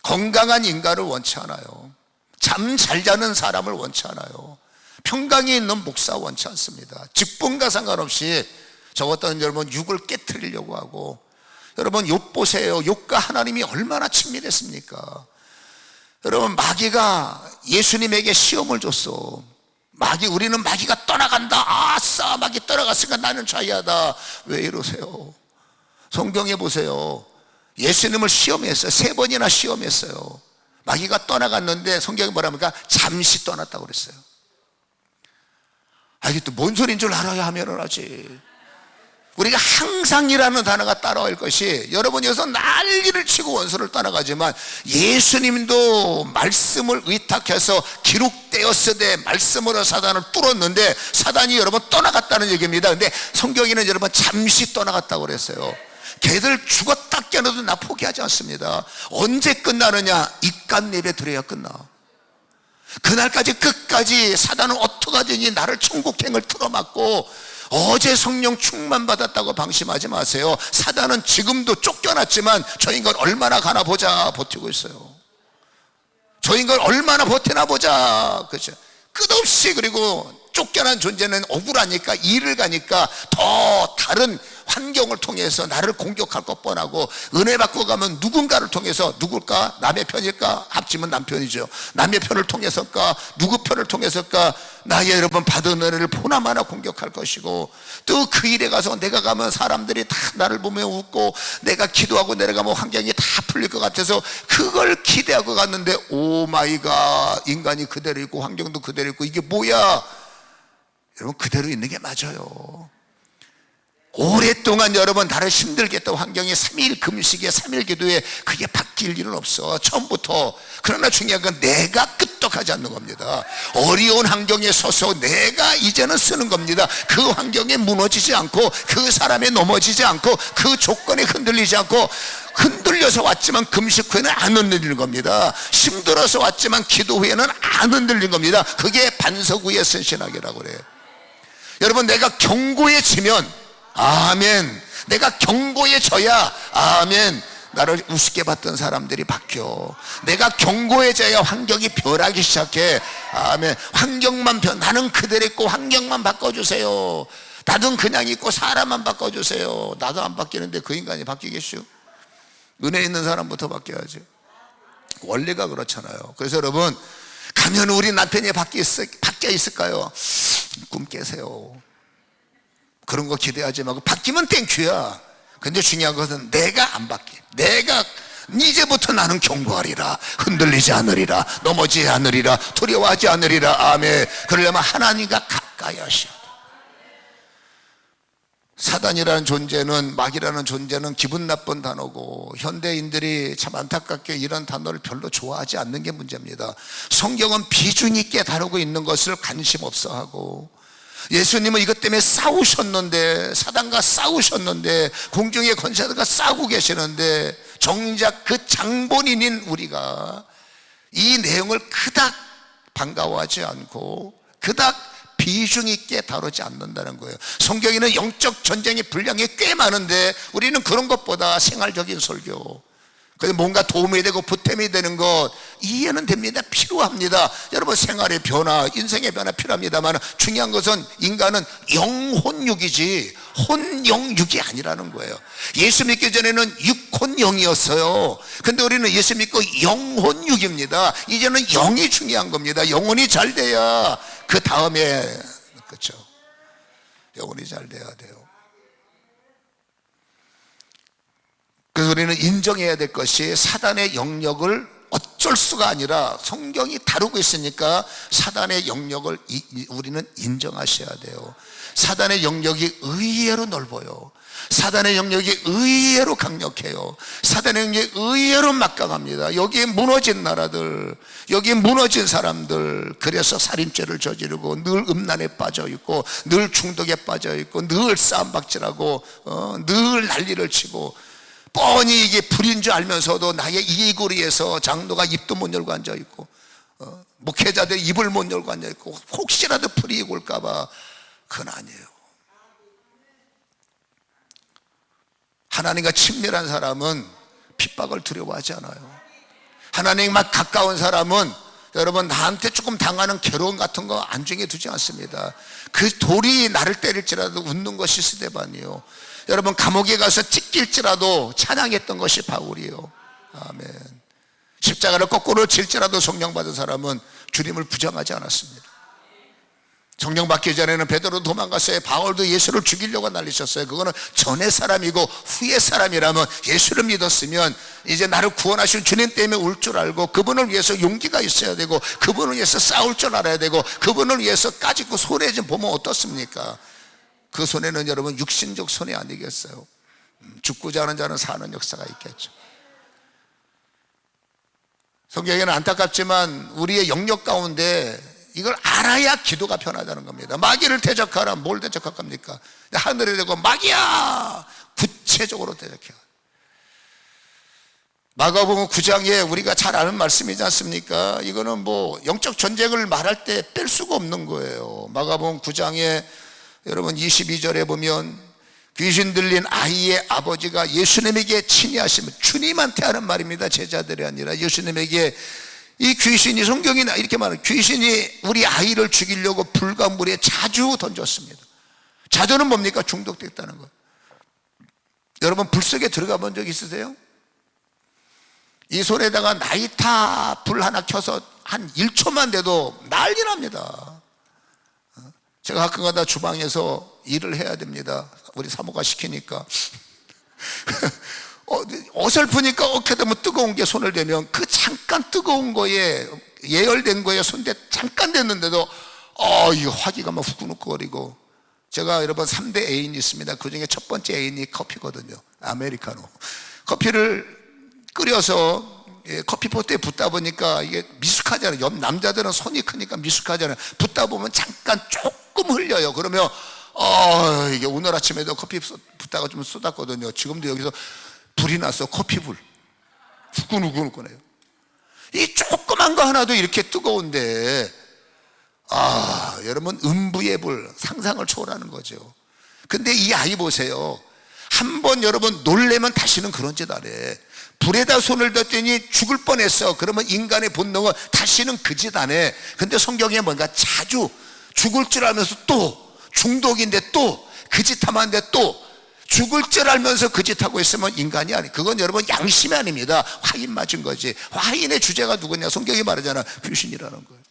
건강한 인간을 원치 않아요. 잠 잘 자는 사람을 원치 않아요. 평강에 있는 목사 원치 않습니다. 직분과 상관없이 저 어떤 여러분 육을 깨트리려고 하고. 여러분 욥 보세요. 욥과 하나님이 얼마나 친밀했습니까? 여러분 마귀가 예수님에게 시험을 줬어. 우리는 마귀가 떠나간다. 아싸, 마귀 떠나갔으니까 나는 자유하다. 왜 이러세요? 성경에 보세요. 예수님을 시험했어요. 3번이나 시험했어요. 마귀가 떠나갔는데 성경에 뭐랍니까? 잠시 떠났다고 그랬어요. 이게 또 뭔 소리인 줄 알아야 하면은 하지. 우리가 항상이라는 단어가 따라올 것이, 여러분 여기서 난리를 치고 원수를 떠나가지만 예수님도 말씀을 의탁해서 기록되었으되 말씀으로 사단을 뚫었는데 사단이 여러분 떠나갔다는 얘기입니다. 근데 성경에는 여러분 잠시 떠나갔다고 그랬어요. 걔들 죽었다 깨어나도 나 포기하지 않습니다. 언제 끝나느냐? 이깟 예배 드려야 끝나. 그날까지 끝까지 사단은 어떡하든지 나를 천국행을 틀어막고, 어제 성령 충만 받았다고 방심하지 마세요. 사단은 지금도 쫓겨났지만 저 인간 얼마나 가나 보자 버티고 있어요. 저 인간 얼마나 버티나 보자. 그렇죠? 끝없이. 그리고 쫓겨난 존재는 억울하니까 일을 가니까 더 다른 환경을 통해서 나를 공격할 것 뻔하고, 은혜 받고 가면 누군가를 통해서, 누굴까? 남의 편일까? 합치면 남편이죠. 남의 편을 통해서일까? 누구 편을 통해서일까? 나의 여러분 받은 은혜를 보나마나 공격할 것이고, 또 그 일에 가서 내가 가면 사람들이 다 나를 보며 웃고, 내가 기도하고 내려가면 환경이 다 풀릴 것 같아서 그걸 기대하고 갔는데, 오 마이 갓, 인간이 그대로 있고 환경도 그대로 있고, 이게 뭐야? 여러분 그대로 있는 게 맞아요. 오랫동안 여러분 나를 힘들게 했던 환경이 3일 금식에 3일 기도에 그게 바뀔 일은 없어, 처음부터. 그러나 중요한 건 내가 끄떡하지 않는 겁니다. 어려운 환경에 서서 내가 이제는 쓰는 겁니다. 그 환경에 무너지지 않고, 그 사람에 넘어지지 않고, 그 조건에 흔들리지 않고. 흔들려서 왔지만 금식 후에는 안 흔들리는 겁니다. 힘들어서 왔지만 기도 후에는 안 흔들리는 겁니다. 그게 반석 위에 쓴 신학이라고 그래요. 여러분 내가 경고해지면 아멘, 내가 경고해져야 아멘, 나를 우습게 봤던 사람들이 바뀌어. 내가 경고해져야 환경이 변하기 시작해. 아멘. 환경만 나는 그대로 있고 환경만 바꿔주세요. 나는 그냥 있고 사람만 바꿔주세요. 나도 안 바뀌는데 그 인간이 바뀌겠슈? 은혜 있는 사람부터 바뀌어야지. 원리가 그렇잖아요. 그래서 여러분 가면 우리 남편이 바뀌어 있을까요? 꿈 깨세요. 그런 거 기대하지 말고, 바뀌면 땡큐야. 근데 중요한 것은 내가 안 바뀌어. 내가 이제부터 나는 경고하리라. 흔들리지 않으리라. 넘어지지 않으리라. 두려워하지 않으리라. 아멘. 그러려면 하나님과 가까이 하셔야 돼. 사단이라는 존재는, 마귀라는 존재는 기분 나쁜 단어고, 현대인들이 참 안타깝게 이런 단어를 별로 좋아하지 않는 게 문제입니다. 성경은 비중 있게 다루고 있는 것을 관심 없어 하고, 예수님은 이것 때문에 싸우셨는데, 사단과 싸우셨는데, 공중의 권세자들과 싸우고 계시는데, 정작 그 장본인인 우리가 이 내용을 그닥 반가워하지 않고, 그닥 비중 있게 다루지 않는다는 거예요. 성경에는 영적 전쟁의 분량이 꽤 많은데 우리는 그런 것보다 생활적인 설교, 뭔가 도움이 되고 보탬이 되는 것, 이해는 됩니다. 필요합니다. 여러분, 생활의 변화, 인생의 변화 필요합니다만 중요한 것은 인간은 영혼육이지 혼영육이 아니라는 거예요. 예수 믿기 전에는 육혼영이었어요. 근데 우리는 예수 믿고 영혼육입니다. 이제는 영이 중요한 겁니다. 영혼이 잘 돼야 그 다음에, 그렇죠, 영혼이 잘 돼야 돼요. 그래서 우리는 인정해야 될 것이, 사단의 영역을 어쩔 수가 아니라 성경이 다루고 있으니까 사단의 영역을 우리는 인정하셔야 돼요. 사단의 영역이 의외로 넓어요. 사단의 영역이 의외로 강력해요. 사단의 영역이 의외로 막강합니다. 여기에 무너진 나라들, 여기에 무너진 사람들, 그래서 살인죄를 저지르고 늘 음란에 빠져 있고 늘 중독에 빠져 있고 늘 싸움박질하고 늘 난리를 치고, 뻔히 이게 불인 줄 알면서도 나의 이익을 위해서 장로가 입도 못 열고 앉아있고, 목회자들 입을 못 열고 앉아있고, 혹시라도 불이익 올까봐. 그건 아니에요. 하나님과 친밀한 사람은 핍박을 두려워하지 않아요. 하나님과 가까운 사람은 여러분, 나한테 조금 당하는 괴로움 같은 거 안중에 두지 않습니다. 그 돌이 나를 때릴지라도 웃는 것이 스데반이요, 여러분, 감옥에 가서 찢길지라도 찬양했던 것이 바울이요. 아멘. 십자가를 거꾸로 질지라도 성령 받은 사람은 주님을 부정하지 않았습니다. 성령 받기 전에는 베드로 도망갔어요. 바울도 예수를 죽이려고 난리쳤어요. 그거는 전의 사람이고 후의 사람이라면, 예수를 믿었으면 이제 나를 구원하신 주님 때문에 울 줄 알고, 그분을 위해서 용기가 있어야 되고, 그분을 위해서 싸울 줄 알아야 되고, 그분을 위해서 까짓고 손에 좀 보면 어떻습니까? 그 손에는 여러분 육신적 손이 아니겠어요? 죽고자 하는 자는 사는 역사가 있겠죠. 성경에는 안타깝지만 우리의 영역 가운데 이걸 알아야 기도가 편하다는 겁니다. 마귀를 대적하라. 뭘 대적할 겁니까? 하늘에 대고 마귀야, 구체적으로 대적해요. 마가복음 9장에 우리가 잘 아는 말씀이지 않습니까? 이거는 뭐 영적 전쟁을 말할 때 뺄 수가 없는 거예요. 마가복음 9장에 여러분 22절에 보면, 귀신 들린 아이의 아버지가 예수님에게 친히 주님한테 하는 말입니다. 제자들이 아니라 예수님에게, 이 귀신이, 성경이 이렇게 말해요. 귀신이 우리 아이를 죽이려고 불과 물에 자주 던졌습니다. 자주는 뭡니까? 중독됐다는 거. 여러분, 불 속에 들어가 본 적 있으세요? 이 손에다가 나이타 불 하나 켜서 한 1초만 돼도 난리 납니다. 제가 가끔가다 주방에서 일을 해야 됩니다. 우리 사모가 시키니까. 어설프니까 어깨 되면 뜨거운 게 손을 대면, 그 잠깐 뜨거운 거에, 예열된 거에 손대 잠깐 됐는데도 이거 화기가 막 후끈후끈거리고. 제가 여러분 3대 애인이 있습니다. 그 중에 첫 번째 애인이 커피거든요. 아메리카노. 커피를 끓여서 커피포트에 붓다 보니까 이게 미숙하잖아요. 옆 남자들은 손이 크니까 미숙하잖아요. 붓다 보면 잠깐 조금 흘려요. 그러면 이게 오늘 아침에도 커피 붓다가 좀 쏟았거든요. 지금도 여기서 불이 났어. 커피불 후끈후끈해요. 이 조그만 거 하나도 이렇게 뜨거운데, 여러분, 음부의 불, 상상을 초월하는 거죠. 근데 이 아이 보세요. 한번 여러분 놀래면 다시는 그런 짓 안 해. 불에다 손을 댔더니 죽을 뻔했어. 그러면 인간의 본능은 다시는 그 짓 안 해. 근데 성경에 뭔가 자주 죽을 줄 알면서 또 중독인데 또 그 짓 하면 안 돼. 또 죽을 줄 알면서 그 짓 하고 있으면 인간이 아니. 그건 여러분 양심이 아닙니다. 화인 맞은 거지. 화인의 주제가 누구냐? 성경이 말하잖아. 귀신이라는 거예요.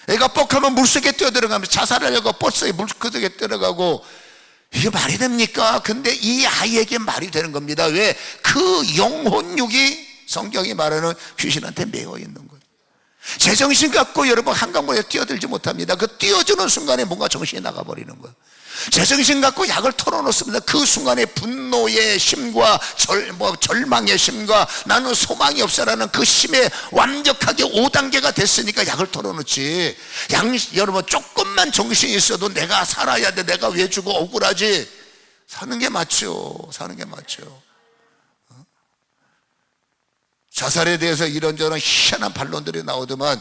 애가 뻑하면 물속에 뛰어들어가면서 자살하려고 버스에 물속에 뛰어가고, 이게 말이 됩니까? 근데 이 아이에게 말이 되는 겁니다. 왜? 그 영혼육이 성경이 말하는 귀신한테 매여 있는 거예요. 제정신 갖고 여러분 한강물에 뛰어들지 못합니다. 그 뛰어주는 순간에 뭔가 정신이 나가버리는 거예요. 제정신 갖고 약을 털어놓습니다. 그 순간에 분노의 심과 절망의 심과 나는 소망이 없어라는 그 심에 완벽하게 5단계가 됐으니까 약을 털어놓지. 여러분, 조금만 정신이 있어도 내가 살아야 돼, 내가 왜 죽어, 억울하지, 사는 게 맞죠. 사는 게 맞죠. 자살에 대해서 이런저런 희한한 반론들이 나오더만,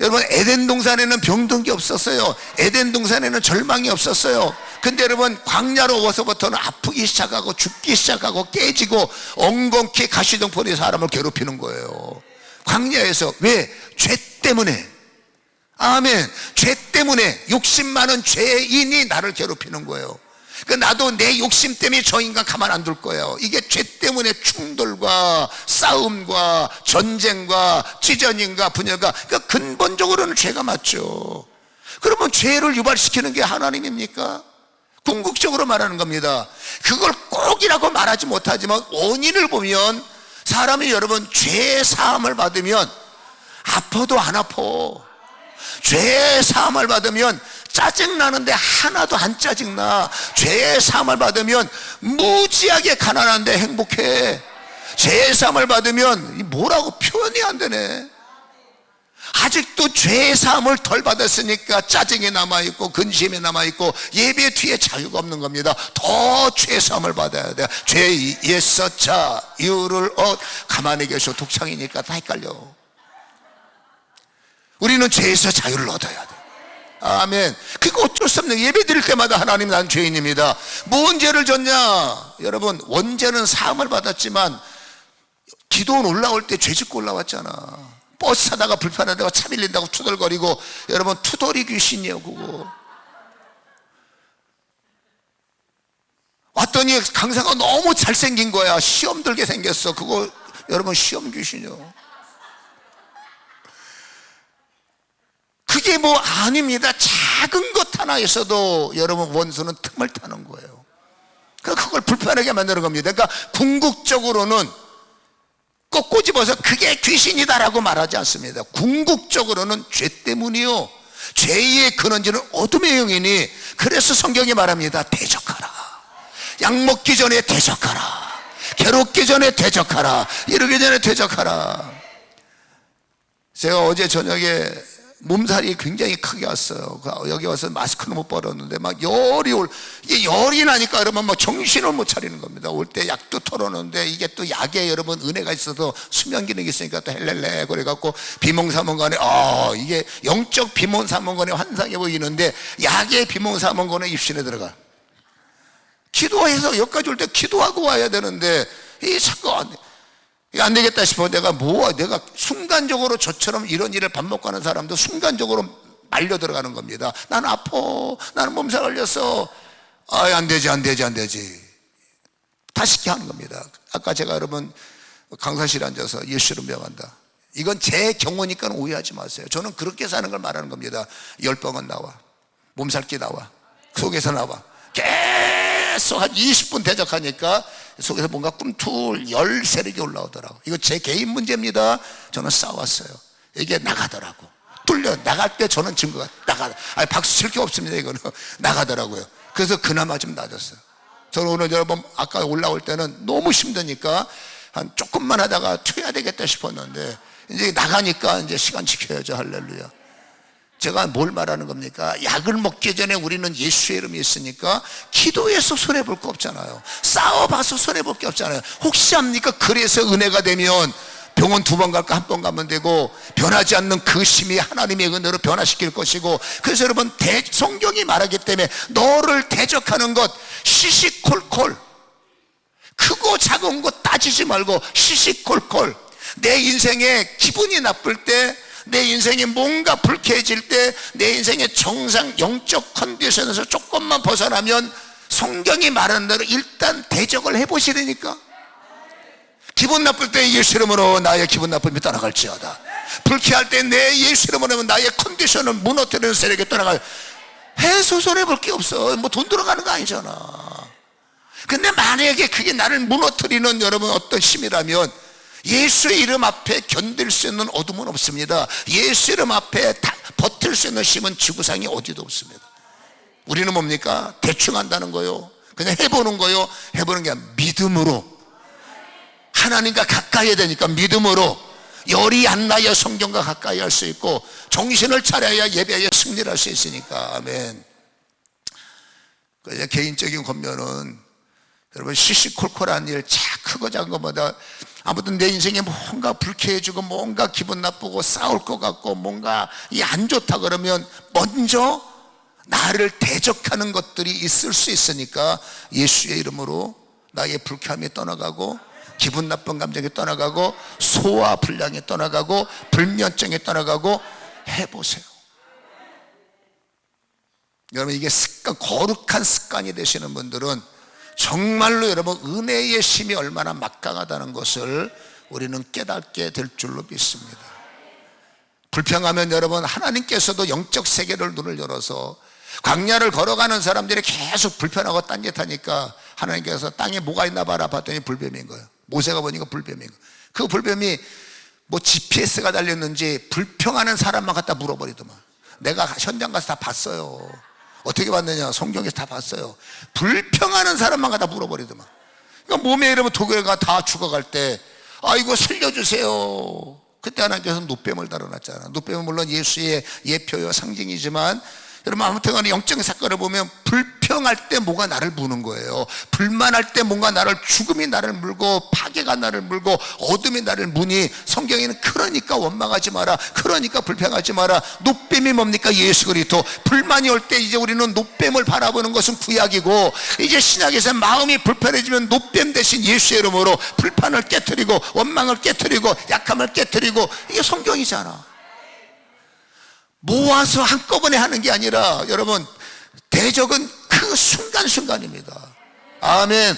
여러분, 에덴 동산에는 병든 게 없었어요. 에덴 동산에는 절망이 없었어요. 근데 여러분, 광야로 와서부터는 아프기 시작하고 죽기 시작하고 깨지고 엉겅퀴 가시덤불이 사람을 괴롭히는 거예요. 광야에서. 왜? 죄 때문에. 아멘. 죄 때문에, 욕심 많은 죄인이 나를 괴롭히는 거예요. 그러니까 나도 내 욕심 때문에 저 인간 가만 안 둘 거예요. 이게 죄 때문에 충돌과 싸움과 전쟁과 찢어짐과 분열과, 그러니까 근본적으로는 죄가 맞죠. 그러면 죄를 유발시키는 게 하나님입니까? 궁극적으로 말하는 겁니다. 그걸 꼭이라고 말하지 못하지만 원인을 보면 사람이, 여러분, 죄 사함을 받으면 아파도 안 아파. 죄 사함을 받으면 짜증나는데 하나도 안 짜증나. 죄 사함을 받으면 무지하게 가난한데 행복해. 죄 사함을 받으면 뭐라고 표현이 안 되네. 아직도 죄 사함을 덜 받았으니까 짜증이 남아있고 근심이 남아있고 예배 뒤에 자유가 없는 겁니다. 더 죄 사함을 받아야 돼. 죄 예서자 이유를 가만히 계셔. 독창이니까 다 헷갈려. 우리는 죄에서 자유를 얻어야 돼. 아멘. 그거 어쩔 수 없는, 예배 드릴 때마다 하나님, 난 죄인입니다. 뭔 죄를 졌냐? 여러분, 원죄는 사함을 받았지만 기도원 올라올 때 죄 짓고 올라왔잖아. 버스 타다가 불편하다고 차 밀린다고 투덜거리고. 여러분, 투덜이 귀신이에요 그거. 왔더니 강사가 너무 잘생긴 거야. 시험 들게 생겼어. 그거 여러분, 시험 귀신이요. 그게 뭐 아닙니다. 작은 것 하나에서도 여러분, 원수는 틈을 타는 거예요. 그걸 불편하게 만드는 겁니다. 그러니까 궁극적으로는 꼭 꼬집어서 그게 귀신이다라고 말하지 않습니다. 궁극적으로는 죄 때문이요. 죄의 근원지는 어둠의 영이니, 그래서 성경이 말합니다. 대적하라. 약 먹기 전에 대적하라. 괴롭기 전에 대적하라. 이러기 전에 대적하라. 제가 어제 저녁에 몸살이 굉장히 크게 왔어요. 여기 와서 마스크는 못 벌었는데 막 이게 열이 나니까 여러분 막 정신을 못 차리는 겁니다. 올 때 약도 털어놓는데 이게 또 약에 여러분 은혜가 있어서 수면 기능이 있으니까 또 헬렐레 그래갖고 비몽사몽간에 이게 영적 비몽사몽간에 환상해 보이는데 약의 비몽사몽간에 입신에 들어가. 기도해서 여기까지 올 때 기도하고 와야 되는데 이 자꾸 안 되겠다 싶어. 내가 순간적으로 저처럼 이런 일을 밥 먹고 하는 사람도 순간적으로 말려 들어가는 겁니다. 나는 아파. 나는 몸살 걸렸어. 안 되지. 다시 하는 겁니다. 아까 제가 여러분 강사실에 앉아서 예수를 명한다. 이건 제 경우니까 오해하지 마세요. 저는 그렇게 사는 걸 말하는 겁니다. 열병은 나와. 몸살기 나와. 속에서 나와. 계속 한 20분 대적하니까 속에서 뭔가 꿈틀 열 세력이 올라오더라고. 이거 제 개인 문제입니다. 저는 싸웠어요. 이게 나가더라고. 뚫려. 나갈 때 저는 증거가 박수 칠 게 없습니다. 이거는 나가더라고요. 그래서 그나마 좀 나아졌어요. 저는 오늘 여러분 아까 올라올 때는 너무 힘드니까 한 조금만 하다가 튀어야 되겠다 싶었는데 이제 나가니까 이제 시간 지켜야죠. 할렐루야. 제가 뭘 말하는 겁니까? 약을 먹기 전에 우리는 예수의 이름이 있으니까 기도해서 손해볼 거 없잖아요. 싸워봐서 손해볼 게 없잖아요. 혹시 합니까? 그래서 은혜가 되면 병원 2번 갈까 1번 가면 되고, 변하지 않는 그 심이 하나님의 은혜로 변화시킬 것이고. 그래서 여러분 성경이 말하기 때문에 너를 대적하는 것 시시콜콜, 크고 작은 것 따지지 말고 시시콜콜. 내 인생에 기분이 나쁠 때, 내 인생이 뭔가 불쾌해질 때, 내 인생의 정상 영적 컨디션에서 조금만 벗어나면 성경이 말하는 대로 일단 대적을 해보시라니까. 기분 나쁠 때 예수 이름으로 나의 기분 나쁨이 떠나갈지어다. 불쾌할 때 내 예수 이름으로 나의 컨디션을 무너뜨리는 세력이 떠나갈. 해서 손해볼 게 없어. 뭐 돈 들어가는 거 아니잖아. 근데 만약에 그게 나를 무너뜨리는 여러분 어떤 힘이라면, 예수의 이름 앞에 견딜 수 있는 어둠은 없습니다. 예수 이름 앞에 버틸 수 있는 힘은 지구상에 어디도 없습니다. 우리는 뭡니까? 대충 한다는 거요. 그냥 해보는 거요. 해보는 게 아니라 믿음으로. 하나님과 가까이 해야 되니까 믿음으로. 열이 안 나야 성경과 가까이 할 수 있고, 정신을 차려야 예배에 승리를 할 수 있으니까. 아멘. 개인적인 권면은 여러분 시시콜콜한 일, 크고 작은 것보다 아무튼 내 인생에 뭔가 불쾌해지고 뭔가 기분 나쁘고 싸울 것 같고 뭔가 이 안 좋다 그러면 먼저 나를 대적하는 것들이 있을 수 있으니까 예수의 이름으로 나의 불쾌함이 떠나가고 기분 나쁜 감정이 떠나가고 소화 불량이 떠나가고 불면증이 떠나가고 해보세요. 여러분 이게 습관, 거룩한 습관이 되시는 분들은 정말로 여러분 은혜의 힘이 얼마나 막강하다는 것을 우리는 깨닫게 될 줄로 믿습니다. 불평하면 여러분 하나님께서도 영적 세계를 눈을 열어서 광야를 걸어가는 사람들이 계속 불편하고 딴짓하니까 하나님께서 땅에 뭐가 있나 봐라 봤더니 불뱀인 거예요. 모세가 보니까 불뱀인 거예요. 그 불뱀이 뭐 GPS가 달렸는지 불평하는 사람만 갖다 물어버리더만. 내가 현장 가서 다 봤어요. 어떻게 봤느냐? 성경에서 다 봤어요. 불평하는 사람만 갖다 물어버리더만. 그러니까 몸에 이러면 도개가 다 죽어갈 때 아이고 살려주세요. 그때 하나님께서 노뱀을 달아놨잖아. 노뱀은 물론 예수의 예표요 상징이지만 여러분 아무튼 간에 영적인 사건을 보면 불평할 때 뭐가 나를 무는 거예요. 불만할 때 뭔가 나를, 죽음이 나를 물고 파괴가 나를 물고 어둠이 나를 무니 성경에는 그러니까 원망하지 마라, 그러니까 불평하지 마라. 노뱀이 뭡니까? 예수 그리스도. 불만이 올 때 이제 우리는 노뱀을 바라보는 것은 구약이고 이제 신약에서 마음이 불편해지면 노뱀 대신 예수의 이름으로 불판을 깨트리고 원망을 깨트리고 약함을 깨트리고 이게 성경이잖아. 모아서 한꺼번에 하는 게 아니라 여러분 대적은 그 순간순간입니다. 아멘.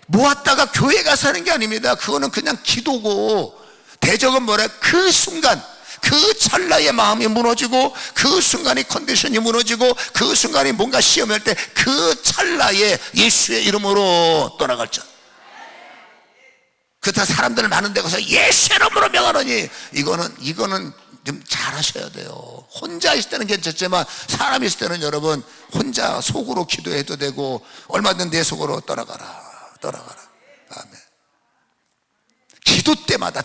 모았다가 교회 가서 하는 게 아닙니다. 그거는 그냥 기도고 대적은 뭐래? 그 순간 그 찰나의 마음이 무너지고 그 순간의 컨디션이 무너지고 그 순간에 뭔가 시험이 할 때 그 찰나에 예수의 이름으로 떠나갈 자. 그렇다 사람들 많은 데 가서 예수의 이름으로 명하노니 이거는 좀 잘하셔야 돼요. 혼자 있을 때는 괜찮지만 사람이 있을 때는 여러분 혼자 속으로 기도해도 되고 얼마든 내 속으로 떠나가라. 아멘. 기도 때마다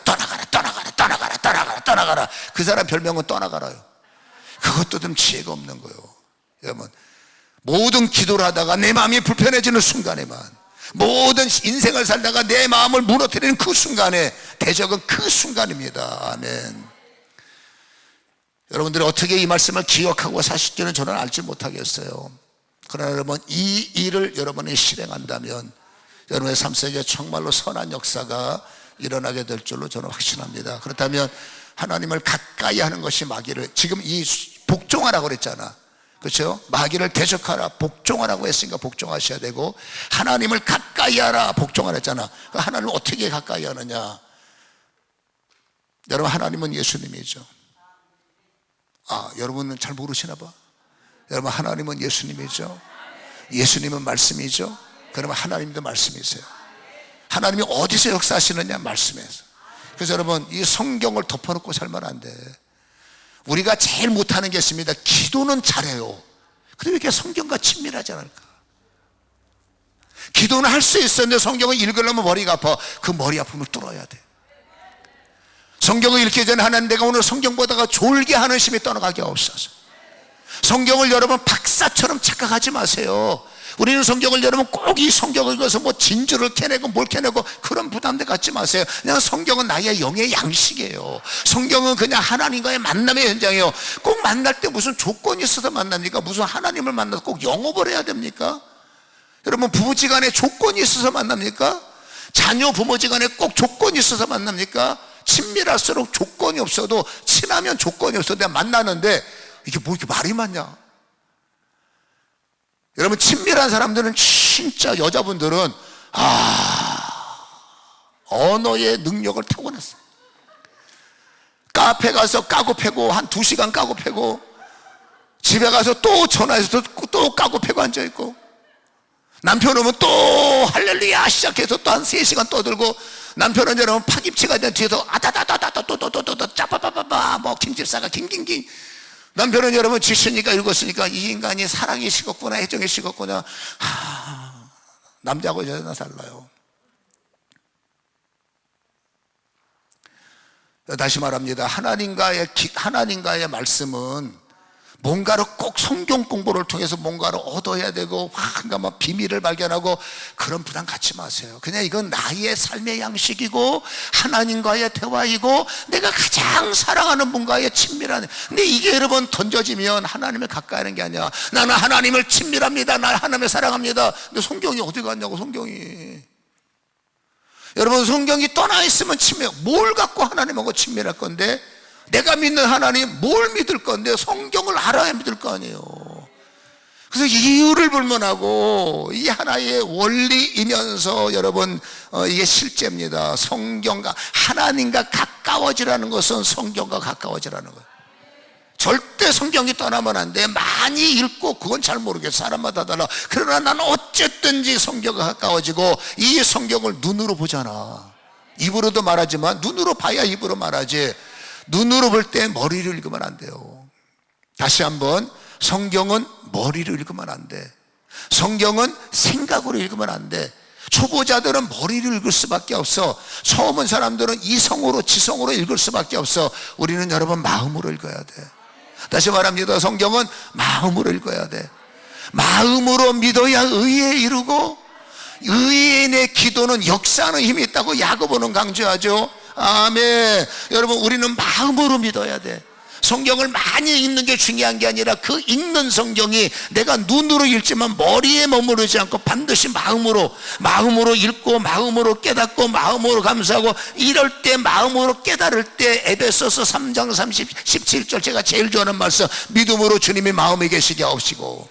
떠나가라. 그 사람 별명은 떠나가라요. 그것도 좀 지혜가 없는 거예요. 여러분 모든 기도를 하다가 내 마음이 불편해지는 순간에만, 모든 인생을 살다가 내 마음을 무너뜨리는 그 순간에 대적은 그 순간입니다. 아멘. 여러분들이 어떻게 이 말씀을 기억하고 사실지는 저는 알지 못하겠어요. 그러나 여러분 이 일을 여러분이 실행한다면 여러분의 삶 속에 정말로 선한 역사가 일어나게 될 줄로 저는 확신합니다. 그렇다면 하나님을 가까이 하는 것이 마귀를, 지금 이 복종하라고 그랬잖아. 그렇죠? 마귀를 대적하라, 복종하라고 했으니까 복종하셔야 되고, 하나님을 가까이 하라, 복종하라 했잖아. 하나님을 어떻게 가까이 하느냐? 여러분 하나님은 예수님이죠. 여러분은 잘 모르시나 봐. 여러분 하나님은 예수님이죠. 예수님은 말씀이죠. 그러면 하나님도 말씀이세요. 하나님이 어디서 역사하시느냐? 말씀에서. 그래서 여러분 이 성경을 덮어놓고 살면 안 돼. 우리가 제일 못하는 게 있습니다. 기도는 잘해요. 근데 왜 이렇게 성경과 친밀하지 않을까? 기도는 할 수 있었는데 성경을 읽으려면 머리가 아파. 그 머리 아픔을 뚫어야 돼. 성경을 읽기 전에 하나님 내가 오늘 성경 보다가 졸게 하는 심이 떠나가게 없어서. 성경을 여러분 박사처럼 착각하지 마세요. 우리는 성경을 여러분 꼭 이 성경을 읽어서 뭐 진주를 캐내고 뭘 캐내고 그런 부담대 갖지 마세요. 그냥 성경은 나의 영의 양식이에요. 성경은 그냥 하나님과의 만남의 현장이에요. 꼭 만날 때 무슨 조건이 있어서 만납니까? 무슨 하나님을 만나서 꼭 영업을 해야 됩니까? 여러분 부부지간에 조건이 있어서 만납니까? 자녀 부모지간에 꼭 조건이 있어서 만납니까? 친밀할수록 조건이 없어도, 친하면 조건이 없어도 내가 만나는데 이게 뭐 이렇게 말이 많냐? 여러분 친밀한 사람들은 진짜 여자분들은 언어의 능력을 타고났어. 카페 가서 까고 패고 한 2시간 까고 패고, 집에 가서 또 전화해서 또 까고 패고 앉아있고, 남편 오면 또 할렐루야 시작해서 또 한 3시간 떠들고, 남편은 여러분 파김치가 된 뒤에서 아다다다다다 또또또또 짜파파파파 뭐 김집사가 깅깅깅. 남편은 여러분 지시니까 읽었으니까 이 인간이 사랑이 식었구나, 애정이 식었구나. 남자하고 여자는 달라요. 다시 말합니다. 하나님과의 말씀은 뭔가를 꼭 성경 공부를 통해서 뭔가를 얻어야 되고 뭔가 막 비밀을 발견하고 그런 부담 갖지 마세요. 그냥 이건 나의 삶의 양식이고 하나님과의 대화이고 내가 가장 사랑하는 분과의 친밀한. 근데 이게 여러분 던져지면 하나님을 가까이 하는 게 아니야. 나는 하나님을 친밀합니다, 나는 하나님을 사랑합니다. 근데 성경이 어디 갔냐고. 성경이, 여러분 성경이 떠나 있으면 뭘 갖고 하나님하고 친밀할 건데, 내가 믿는 하나님 뭘 믿을 건데 성경을 알아야 믿을 거 아니에요. 그래서 이유를 불문하고 이 하나의 원리이면서 여러분 이게 실제입니다. 성경과 하나님과 가까워지라는 것은 성경과 가까워지라는 거예요. 절대 성경이 떠나면 안 돼. 많이 읽고 그건 잘 모르겠어, 사람마다 달라. 그러나 나는 어쨌든지 성경과 가까워지고 이 성경을 눈으로 보잖아. 입으로도 말하지만 눈으로 봐야 입으로 말하지. 눈으로 볼 때 머리를 읽으면 안 돼요. 다시 한번, 성경은 머리로 읽으면 안 돼. 성경은 생각으로 읽으면 안 돼. 초보자들은 머리로 읽을 수밖에 없어. 처음 온 사람들은 이성으로, 지성으로 읽을 수밖에 없어. 우리는 여러분 마음으로 읽어야 돼. 다시 말합니다. 성경은 마음으로 읽어야 돼. 마음으로 믿어야 의에 이르고 의인의 기도는 역사하는 힘이 있다고 야고보는 강조하죠. 아멘. 여러분, 우리는 마음으로 믿어야 돼. 성경을 많이 읽는 게 중요한 게 아니라 그 읽는 성경이 내가 눈으로 읽지만 머리에 머무르지 않고 반드시 마음으로 읽고 마음으로 깨닫고 마음으로 감사하고, 이럴 때 마음으로 깨달을 때 에베소서 3장 17절 제가 제일 좋아하는 말씀, 믿음으로 주님이 마음에 계시게 하옵시고.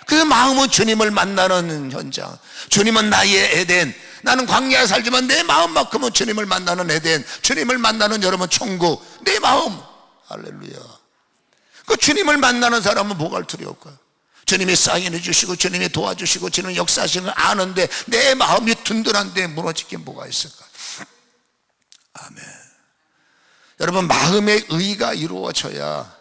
그 마음은 주님을 만나는 현장. 주님은 나의 에덴. 나는 광야에 살지만 내 마음만큼은 주님을 만나는 에덴, 주님을 만나는 여러분 천국. 내 마음. 할렐루야. 그 주님을 만나는 사람은 뭐가 두려울까요? 주님이 사인해 주시고 주님이 도와주시고 주님이 역사하시는 걸 아는데 내 마음이 든든한데 무너질 게 뭐가 있을까? 아멘. 여러분, 마음의 의가 이루어져야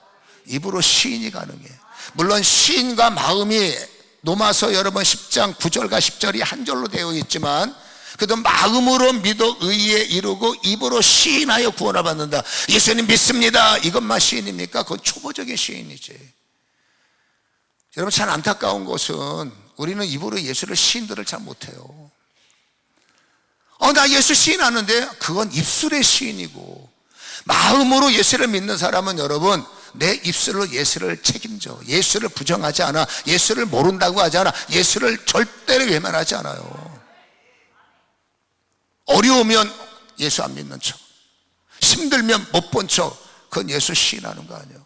입으로 시인이 가능해. 물론 시인과 마음이 로마서 여러분 10장 9절과 10절이 한 절로 되어 있지만, 그래도 마음으로 믿어 의에 이르고 입으로 시인하여 구원을 받는다. 예수님 믿습니다, 이것만 시인입니까? 그건 초보적인 시인이지. 여러분, 참 안타까운 것은 우리는 입으로 예수를 시인들을 잘 못해요. 나 예수 시인하는데 그건 입술의 시인이고, 마음으로 예수를 믿는 사람은 여러분 내 입술로 예수를 책임져. 예수를 부정하지 않아. 예수를 모른다고 하지 않아. 예수를 절대로 외면하지 않아요. 어려우면 예수 안 믿는 척, 힘들면 못 본 척, 그건 예수 시인하는 거 아니에요.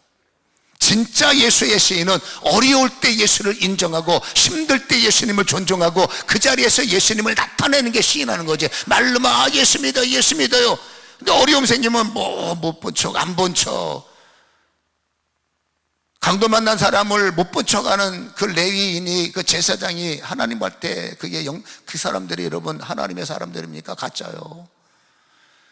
진짜 예수의 시인은 어려울 때 예수를 인정하고 힘들 때 예수님을 존중하고 그 자리에서 예수님을 나타내는 게 시인하는 거지. 말로만 예수 믿어, 예수 믿어요. 근데 어려움 생기면 못 본 척, 안 본 척. 강도 만난 사람을 못 본 척하는 그 레위인이, 그 제사장이 하나님 할 때 그 사람들이 여러분 하나님의 사람들입니까? 가짜요.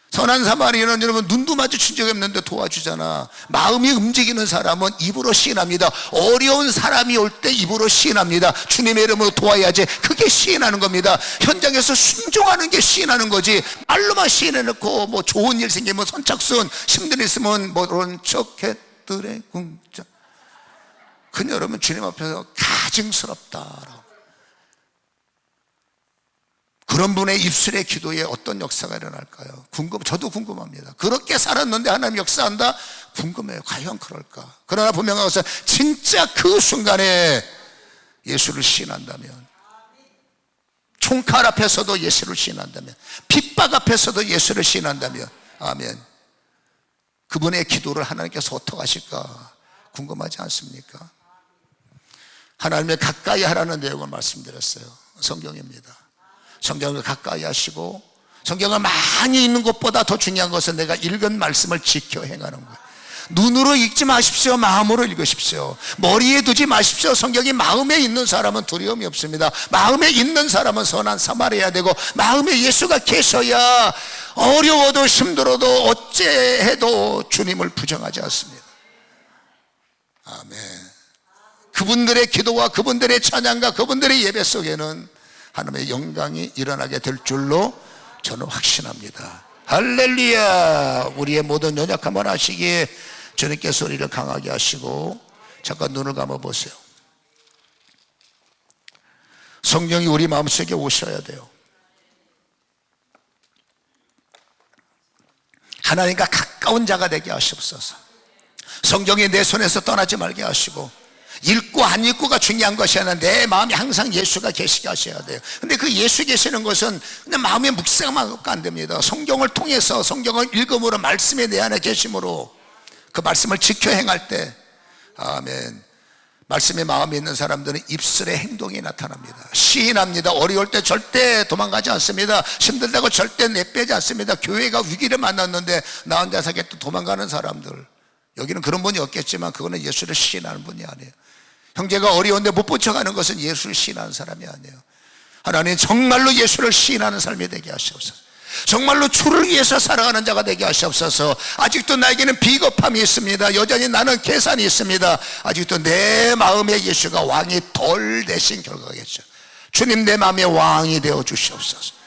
선한 사마리아는 여러분 눈도 마주친 적이 없는데 도와주잖아. 마음이 움직이는 사람은 입으로 시인합니다. 어려운 사람이 올 때 입으로 시인합니다. 주님의 이름으로 도와야지. 그게 시인하는 겁니다. 현장에서 순종하는 게 시인하는 거지. 말로만 시인해놓고 뭐 좋은 일 생기면 선착순, 힘든 일 있으면 모른 척해들의 궁자. 그는 여러분 주님 앞에서 가증스럽다. 그런 분의 입술의 기도에 어떤 역사가 일어날까요? 저도 궁금합니다. 그렇게 살았는데 하나님 역사한다? 궁금해요. 과연 그럴까? 그러나 분명하고서 진짜 그 순간에 예수를 시인한다면, 총칼 앞에서도 예수를 시인한다면, 핍박 앞에서도 예수를 시인한다면, 아멘. 그분의 기도를 하나님께서 어떻게 하실까 궁금하지 않습니까? 하나님의 가까이 하라는 내용을 말씀드렸어요. 성경입니다. 성경을 가까이 하시고, 성경을 많이 읽는 것보다 더 중요한 것은 내가 읽은 말씀을 지켜 행하는 거예요. 눈으로 읽지 마십시오. 마음으로 읽으십시오. 머리에 두지 마십시오. 성경이 마음에 있는 사람은 두려움이 없습니다. 마음에 있는 사람은 선한 사마리아야 되고, 마음에 예수가 계셔야 어려워도 힘들어도 어째해도 주님을 부정하지 않습니다. 아멘. 그분들의 기도와 그분들의 찬양과 그분들의 예배 속에는 하나님의 영광이 일어나게 될 줄로 저는 확신합니다. 할렐루야. 우리의 모든 연약함을 아시기에 주님께 소리를 강하게 하시고 잠깐 눈을 감아 보세요. 성령이 우리 마음속에 오셔야 돼요. 하나님과 가까운 자가 되게 하시옵소서. 성경이 내 손에서 떠나지 말게 하시고, 읽고 안 읽고가 중요한 것이 아니라 내 마음에 항상 예수가 계시게 하셔야 돼요. 근데 그 예수 계시는 것은 그냥 마음에 묵상만 갖고 안 됩니다. 성경을 통해서, 성경을 읽음으로, 말씀이 내 안에 계심으로 그 말씀을 지켜 행할 때, 아멘, 말씀이 마음에 있는 사람들은 입술의 행동이 나타납니다. 시인합니다. 어려울 때 절대 도망가지 않습니다. 힘들다고 절대 내빼지 않습니다. 교회가 위기를 만났는데 나 혼자서 또 도망가는 사람들, 여기는 그런 분이 없겠지만 그거는 예수를 시인하는 분이 아니에요. 형제가 어려운데 못 붙여가는 것은 예수를 시인하는 사람이 아니에요. 하나님, 정말로 예수를 시인하는 삶이 되게 하시옵소서. 정말로 주를 위해서 살아가는 자가 되게 하시옵소서. 아직도 나에게는 비겁함이 있습니다. 여전히 나는 계산이 있습니다. 아직도 내 마음에 예수가 왕이 덜 되신 결과겠죠. 주님, 내 마음에 왕이 되어 주시옵소서.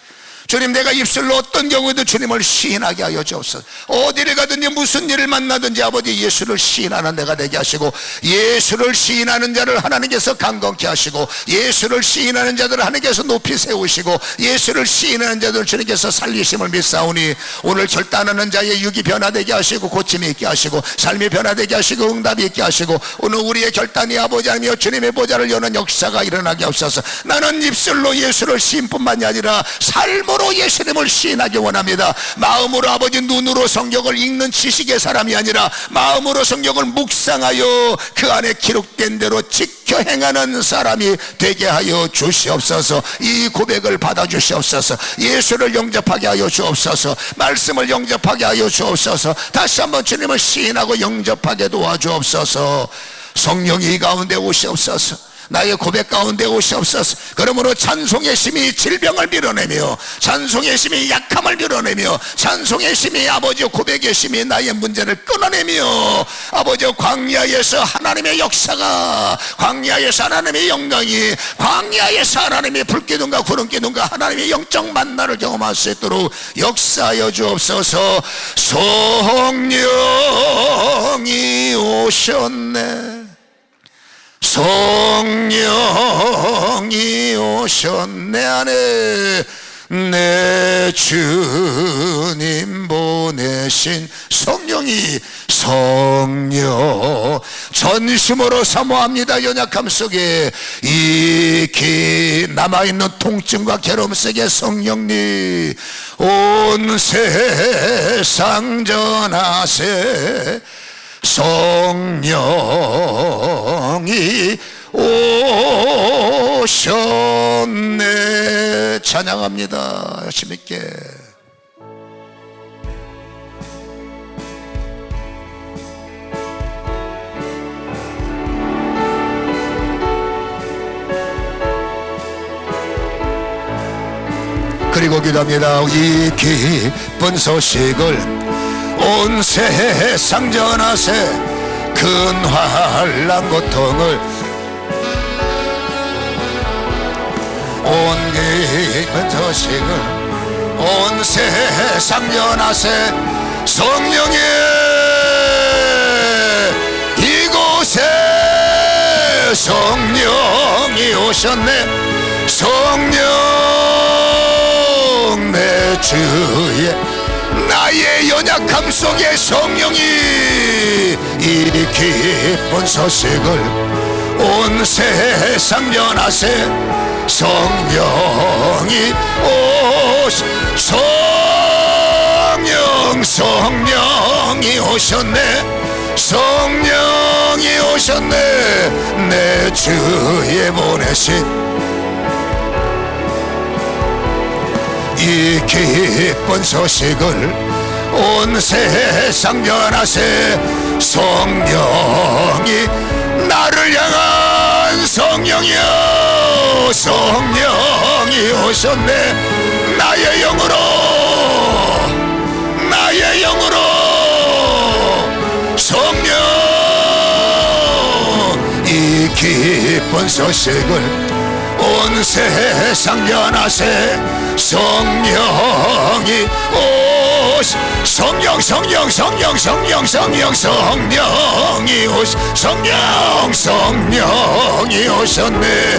주님, 내가 입술로 어떤 경우에도 주님을 시인하게 하여 주옵소서. 어디를 가든지 무슨 일을 만나든지 아버지 예수를 시인하는 내가 되게 하시고, 예수를 시인하는 자를 하나님께서 강건케 하시고, 예수를 시인하는 자들을 하나님께서 높이 세우시고, 예수를 시인하는 자들을 주님께서 살리심을 믿사오니, 오늘 결단하는 자의 육이 변화되게 하시고, 고침이 있게 하시고, 삶이 변화되게 하시고, 응답이 있게 하시고, 오늘 우리의 결단이 아버지 하나며 주님의 보좌를 여는 역사가 일어나게 하옵소서. 나는 입술로 예수를 시인뿐만이 아니라 삶으로 예수님을 시인하기 원합니다. 마음으로 아버지, 눈으로 성경을 읽는 지식의 사람이 아니라 마음으로 성경을 묵상하여 그 안에 기록된 대로 지켜 행하는 사람이 되게 하여 주시옵소서. 이 고백을 받아 주시옵소서. 예수를 영접하게 하여 주옵소서. 말씀을 영접하게 하여 주옵소서. 다시 한번 주님을 시인하고 영접하게 도와주옵소서. 성령이 이 가운데 오시옵소서. 나의 고백 가운데 오시옵소서. 그러므로 찬송의 심이 질병을 밀어내며, 찬송의 심이 약함을 밀어내며, 찬송의 심이 아버지 고백의 심이 나의 문제를 끊어내며, 아버지 광야에서 하나님의 역사가, 광야에서 하나님의 영광이, 광야에서 하나님의 불기둥과 구름기둥과 하나님의 영적 만나를 경험할 수 있도록 역사하여 주옵소서. 성령이 오셨네. 성령이 오셨네. 안에 내 주님 보내신 성령이, 성령 전심으로 사모합니다. 연약함 속에, 익히 남아있는 통증과 괴로움 속에 성령님 온 세상 전하세. 성령이 오셨네. 찬양합니다. 열심히 있게. 그리고 기도합니다. 이 기쁜 소식을 온 세상 전하세. 큰 환난 고통을 온 기쁜 소식을 온 세상 전하세. 성령의 이곳에 성령이 오셨네. 성령 내 주의 나의 연약함 속에 성령이 이 기쁜 소식을 온 세상 전하세. 성령이 성령이 오셨네. 성령이 오셨네. 내 주에 보내신 이 기쁜 소식을 온 세상 전하세. 성령이 나를 향한 성령이여. 성령이 오셨네. 나의 영으로, 나의 영으로 성령 이 기쁜 소식을 온 세상 전하세. 성령이 성령 성령이 오셨네.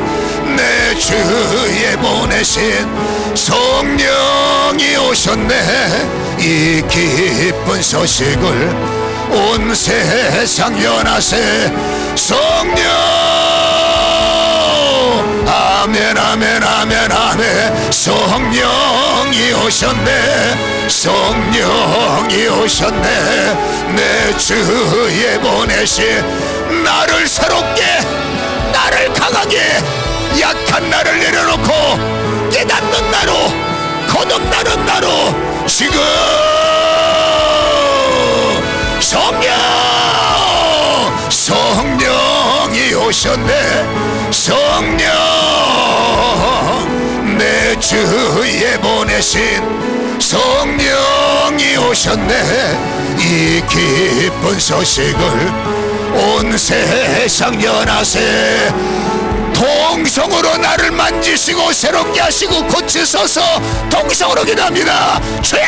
내 주에 보내신 성령이 오셨네. 이 기쁜 소식을 온 세상 연하세. 성령 아멘 아멘 아멘 아멘. 성령이 오셨네. 성령이 오셨네. 내 주에 보내신 나를 새롭게, 나를 강하게, 약한 나를 내려놓고 깨닫는 나로, 거듭나는 나로 지금 성령이 오셨네. 성령 내 주에 보내신 성령이 오셨네. 이 기쁜 소식을 온 세상 연하세. 동성으로 나를 만지시고 새롭게 하시고 고치소서. 동성으로 기도합니다. 주야